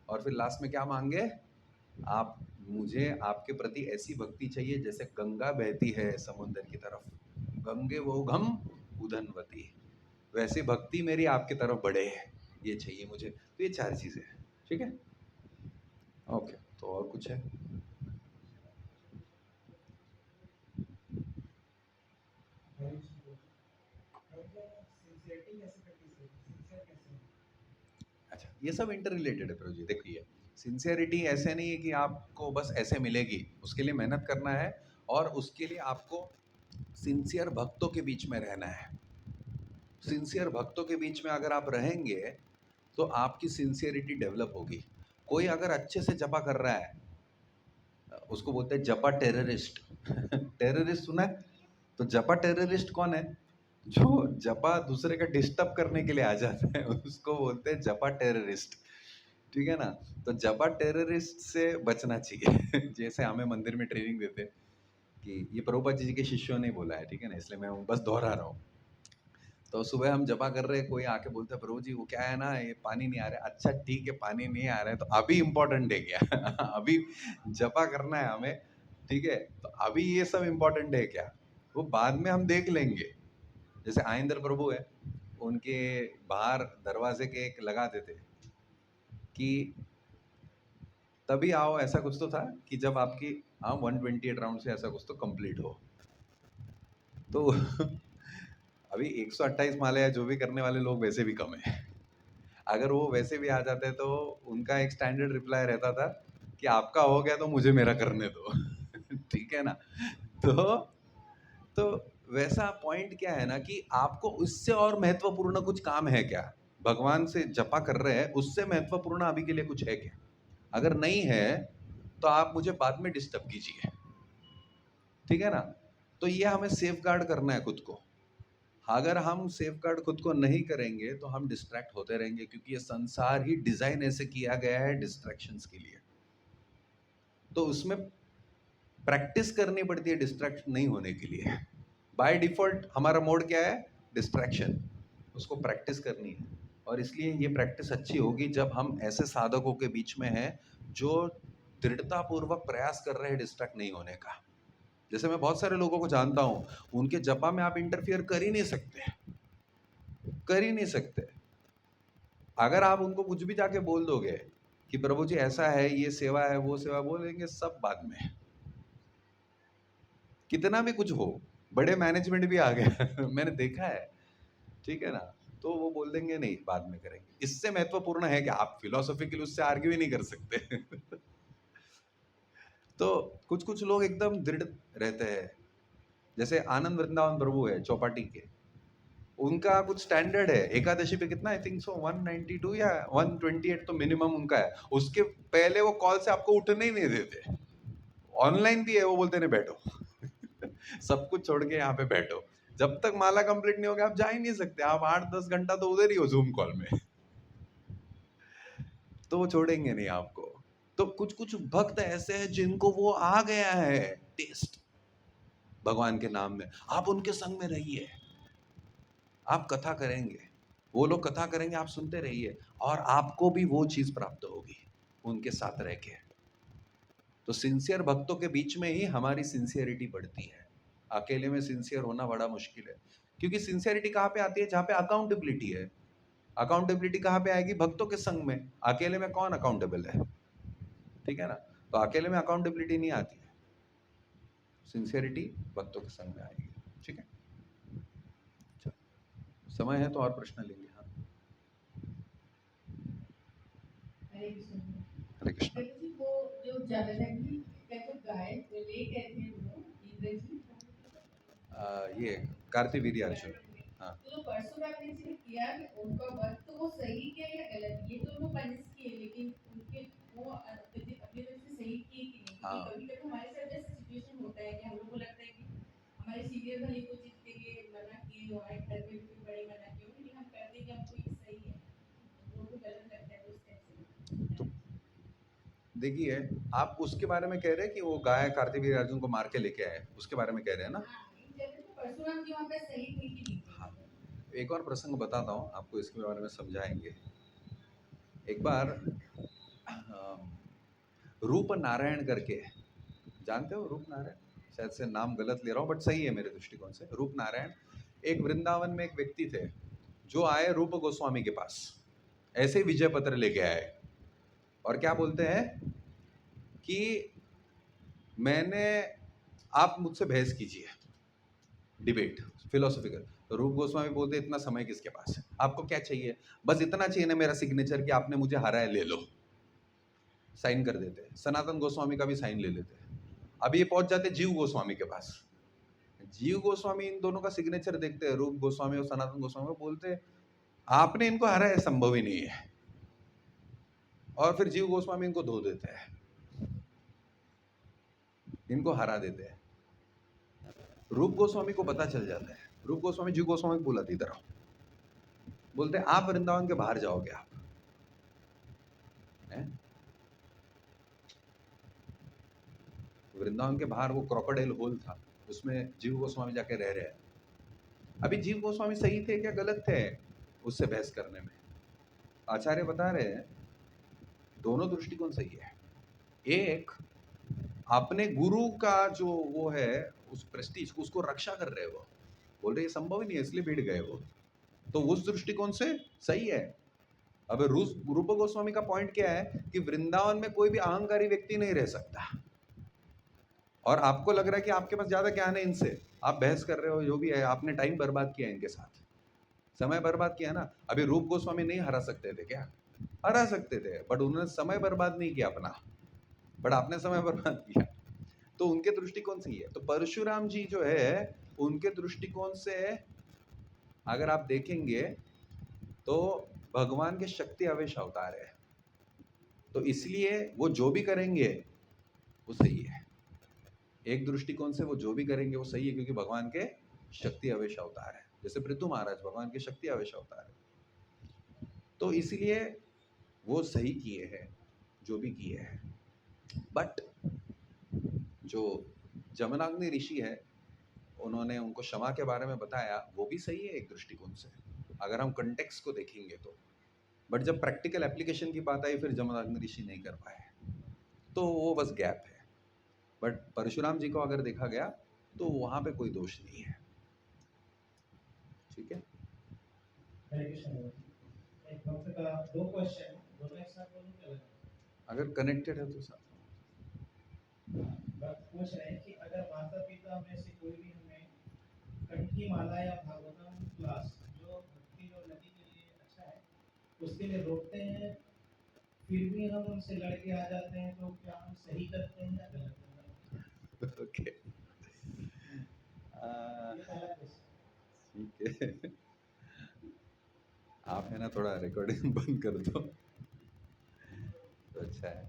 और फिर लास्ट में क्या मांगे, आप मुझे आपके प्रति ऐसी भक्ति चाहिए जैसे गंगा बहती है समुद्र की तरफ, गंगे वो घम उधनवती, वैसी भक्ति मेरी आपकी तरफ बढ़े, ये चाहिए मुझे। तो ये 4 चीजें हैं, ठीक है, ओके। तो और कुछ है? अच्छा, ये सब इंटर रिलेटेड है प्रभु जी। देखिए, सिंसियरिटी ऐसे नहीं है कि आपको बस ऐसे मिलेगी, उसके लिए मेहनत करना है, और उसके लिए आपको सिंसियर भक्तों के बीच में रहना है। सिंसियर भक्तों के बीच में अगर आप रहेंगे तो आपकी सिंसियरिटी डेवलप होगी। कोई अगर अच्छे से जपा कर रहा है, उसको बोलते हैं जपा टेररिस्ट। टेररिस्ट सुना है? तो जपा टेररिस्ट कौन है? जो जपा दूसरे का डिस्टर्ब करने के लिए आ जाते हैं, उसको बोलते हैं जपा टेररिस्ट। ठीक है ना? तो जपा टेररिस्ट से बचना चाहिए। जैसे हमें मंदिर में ट्रेनिंग देते हैं कि ये प्रभुपाद जी के शिष्यों ने बोला है, ठीक है ना, इसलिए मैं बस दोहरा रहा हूँ। तो सुबह हम जपा कर रहे हैं, कोई आके बोलता है प्रभु जी वो क्या है ना, ये पानी नहीं आ रहा है। अच्छा ठीक है, पानी नहीं आ रहा है तो अभी इम्पोर्टेंट है क्या? अभी जपा करना है हमें, ठीक है, तो अभी ये सब इम्पोर्टेंट है क्या? वो बाद में हम देख लेंगे। जैसे आइंदर प्रभु है, उनके बाहर दरवाजे के एक लगा देते कि तभी आओ, ऐसा कुछ तो था कि जब आपकी 128 राउंड से ऐसा कुछ तो कंप्लीट हो। तो अभी 128 माले या जो भी करने वाले लोग वैसे भी कम है। अगर वो वैसे भी आ जाते तो उनका एक स्टैंडर्ड रिप्लाई रहता था कि आपका हो गया तो मुझे मेरा करने दो। ठीक है ना? तो वैसा पॉइंट क्या है ना कि आपको उससे और महत्वपूर्ण कुछ काम है क्या? भगवान से जपा कर रहे हैं, उससे महत्वपूर्ण अभी के लिए कुछ है क्या? अगर नहीं है तो आप मुझे बाद में डिस्टर्ब कीजिए, ठीक है ना। तो ये हमें सेफ गार्ड करना है खुद को। अगर हम सेफ गार्ड खुद को नहीं करेंगे तो हम डिस्ट्रैक्ट होते रहेंगे, क्योंकि ये संसार ही डिजाइन ऐसे किया गया है डिस्ट्रैक्शंस के लिए। तो उसमें प्रैक्टिस करनी पड़ती है डिस्ट्रैक्ट नहीं होने के लिए। बाय डिफॉल्ट हमारा मोड क्या है? डिस्ट्रैक्शन। उसको प्रैक्टिस करनी है, और इसलिए ये प्रैक्टिस अच्छी होगी जब हम ऐसे साधकों के बीच में हैं जो दृढ़तापूर्वक प्रयास कर रहे हैं डिस्ट्रैक्ट नहीं होने का। जैसे मैं बहुत सारे लोगों को जानता हूं, उनके जपा में आप इंटरफियर कर ही नहीं सकते, कर ही नहीं सकते। अगर आप उनको कुछ भी जाके बोल दोगे कि प्रभु जी ऐसा है, ये सेवा है, वो सेवा, बोलेंगे सब बाद में। कितना भी कुछ हो, बड़े मैनेजमेंट भी आ गए मैंने देखा है, ठीक है ना। तो वो बोल देंगे नहीं बाद में करेंगे। इससे महत्वपूर्ण है कि आप फिलोसॉफिकली उससे आर्ग्यू ही नहीं कर सकते तो कुछ कुछ लोग एकदम दृढ़ रहते हैं, जैसे आनंद वृंदावन प्रभु है चौपाटी के, उनका कुछ स्टैंडर्ड है। एकादशी पे कितना, आई थिंक सो 192 या 128 तो मिनिमम उनका है। उसके पहले वो कॉल से आपको उठने ही नहीं देते। ऑनलाइन भी है, वो बोलते नहीं बैठो सब कुछ छोड़ के यहाँ पे बैठो, जब तक माला कंप्लीट नहीं होगा आप जा ही नहीं सकते। आप 8-10 घंटा तो उधर ही हो जूम कॉल में तो वो छोड़ेंगे नहीं आपको। तो कुछ कुछ भक्त ऐसे हैं जिनको वो आ गया है टेस्ट भगवान के नाम में। आप उनके संग में रहिए, आप कथा करेंगे, वो लोग कथा करेंगे, आप सुनते रहिए, और आपको भी वो चीज प्राप्त होगी उनके साथ रह के। तो सिंसियर भक्तों के बीच में ही हमारी सिंसियरिटी बढ़ती है। अकेले में सिंसियर होना बड़ा मुश्किल है, क्योंकि सिंसियरिटी कहाँ पे आती है? जहाँ पे अकाउंटेबिलिटी है। अकाउंटेबिलिटी कहाँ पे आएगी? भक्तों के संग में। अकेले में कौन अकाउंटेबल है? ठीक है ना। तो अकेले में अकाउंटेबिलिटी नहीं आती है, सिंसियरिटी भक्तों के संग में आएगी। ठीक है, चलो, समय है तो और प्रश्न लेंगे। हाँ, हरे कृष्ण। हरे कृष्ण। प्रभु जी, वो जो जानकी का जो गाय ले गए थे वो इंद्र जी, ये कार्तिवीर्य अर्जुन। हाँ, तो जो परशुराम ने जिन्हें किया कि उनका वध, तो वो सही किया या गलत? ये तो उन्होंने पनिश किए, लेकिन उनके वो अपनी तरफ से सही किए कि नहीं? हाँ। क्योंकि कभी कभी हमारे साथ ऐसा सिचुएशन होता है कि हम लोग को लगता है कि हमारे सीनियर भाई को चीज के लिए मना किए, हमारे घर में भी बड़े मना किए, लेकिन हम कहते हैं कि हमको ये सही है, हम लोग को गलत लगता है तो उस टाइप तो से। देखिए, आप उसके बारे में कह रहे हैं कि वो गाय कार्तिवीर्य अर्जुन को मार के लेके आए, उसके बारे में कह रहे हैं ना। परशुराम जी वहाँ पे सही थे कि नहीं थे? हाँ, एक और प्रसंग बताता हूँ आपको, इसके बारे में समझाएंगे। एक बार रूप नारायण करके, जानते हो रूप नारायण? शायद से नाम गलत ले रहा हूँ, बट सही है मेरे दृष्टिकोण से। रूप नारायण एक वृंदावन में एक व्यक्ति थे जो आए रूप गोस्वामी के पास, ऐसे ही विजय पत्र लेके आए, और क्या बोलते हैं कि मैंने, आप मुझसे बहस कीजिए, डिबेट, फिलोसॉफिकल। तो रूप गोस्वामी बोलते इतना समय किसके पास है, आपको क्या चाहिए? बस इतना चाहिए ना मेरा सिग्नेचर कि आपने मुझे हराया, ले लो। साइन कर देते। सनातन गोस्वामी का भी साइन ले लेते। अब ये पहुंच जाते जीव गोस्वामी के पास। जीव गोस्वामी इन दोनों का सिग्नेचर देखते हैं, रूप गोस्वामी और सनातन गोस्वामी को, बोलते आपने इनको हराया, संभव ही नहीं है। और फिर जीव गोस्वामी इनको धो देते हैं, इनको हरा देते हैं। रूप गोस्वामी को पता चल जाता है। रूप गोस्वामी जीव गोस्वामी को बुलाते, इधर आओ। बोलते आप वृंदावन के बाहर जाओगे, आप वृंदावन के बाहर वो क्रोकोडाइल होल था, उसमें जीव गोस्वामी जाके रह रहे हैं। अभी जीव गोस्वामी सही थे क्या गलत थे उससे बहस करने में? आचार्य बता रहे हैं दोनों दृष्टिकोण सही है। एक, अपने गुरु का जो वो है उस प्रेस्टीज को, उसको रक्षा कर रहे, वो बोल रहे ये संभव ही नहीं है, इसलिए भिड़ गए वो, तो उस दृष्टिकोण से सही है। अब रूप गोस्वामी का पॉइंट क्या है कि वृंदावन में कोई भी अहंकारी व्यक्ति नहीं रह सकता, और आपको लग रहा है कि आपके पास ज्यादा ज्ञान है इनसे, आप बहस कर रहे हो, जो भी है आपने टाइम बर्बाद किया इनके साथ, समय बर्बाद किया ना। अभी रूप गोस्वामी नहीं हरा सकते थे क्या? हरा सकते थे, बट उन्होंने समय बर्बाद नहीं किया अपना, बट आपने समय बर्बाद किया। तो उनके दृष्टिकोण से ही है। तो परशुराम जी जो है उनके दृष्टिकोण से अगर आप देखेंगे तो भगवान के शक्ति आवेश अवतार है, तो इसलिए वो जो भी करेंगे वो सही है। एक दृष्टिकोण से वो जो भी करेंगे वो सही है, क्योंकि भगवान के शक्ति आवेश अवतार है। जैसे पृथु महाराज भगवान के शक्ति आवेश अवतार है, तो इसलिए वो सही किए हैं जो भी किए हैं। बट जो जमनाग्नि ऋषि है, उन्होंने उनको क्षमा के बारे में बताया, वो भी सही है एक दृष्टिकोण से, अगर हम कंटेक्स्ट को देखेंगे तो। बट जब प्रैक्टिकल एप्लीकेशन की बात आई, फिर जमनाग्नि ऋषि नहीं कर पाए, तो वो बस गैप है। बट परशुराम जी को अगर देखा गया तो वहाँ पे कोई दोष नहीं है। ठीक है। हरे कृष्ण। एक भक्त का 2 क्वेश्चन, दोनों एक साथ बोलूं क्या लगता अगर कनेक्टेड है तो साथ है? भक्त पूछ रहे हैं कि अगर माता पिता में से कोई भी हमें कंठी माला या भागवतम क्लास जो भक्ति और नदी के लिए अच्छा है उसके लिए रोकते हैं, फिर भी हम उनसे लड़के आ जाते हैं, तो क्या हम सही करते हैं या गलत करते हैं? ओके, ये पहला क्वेश्चन। ठीक है। आप है ना थोड़ा रिकॉर्डिंग बंद कर दो तो अच्छा है।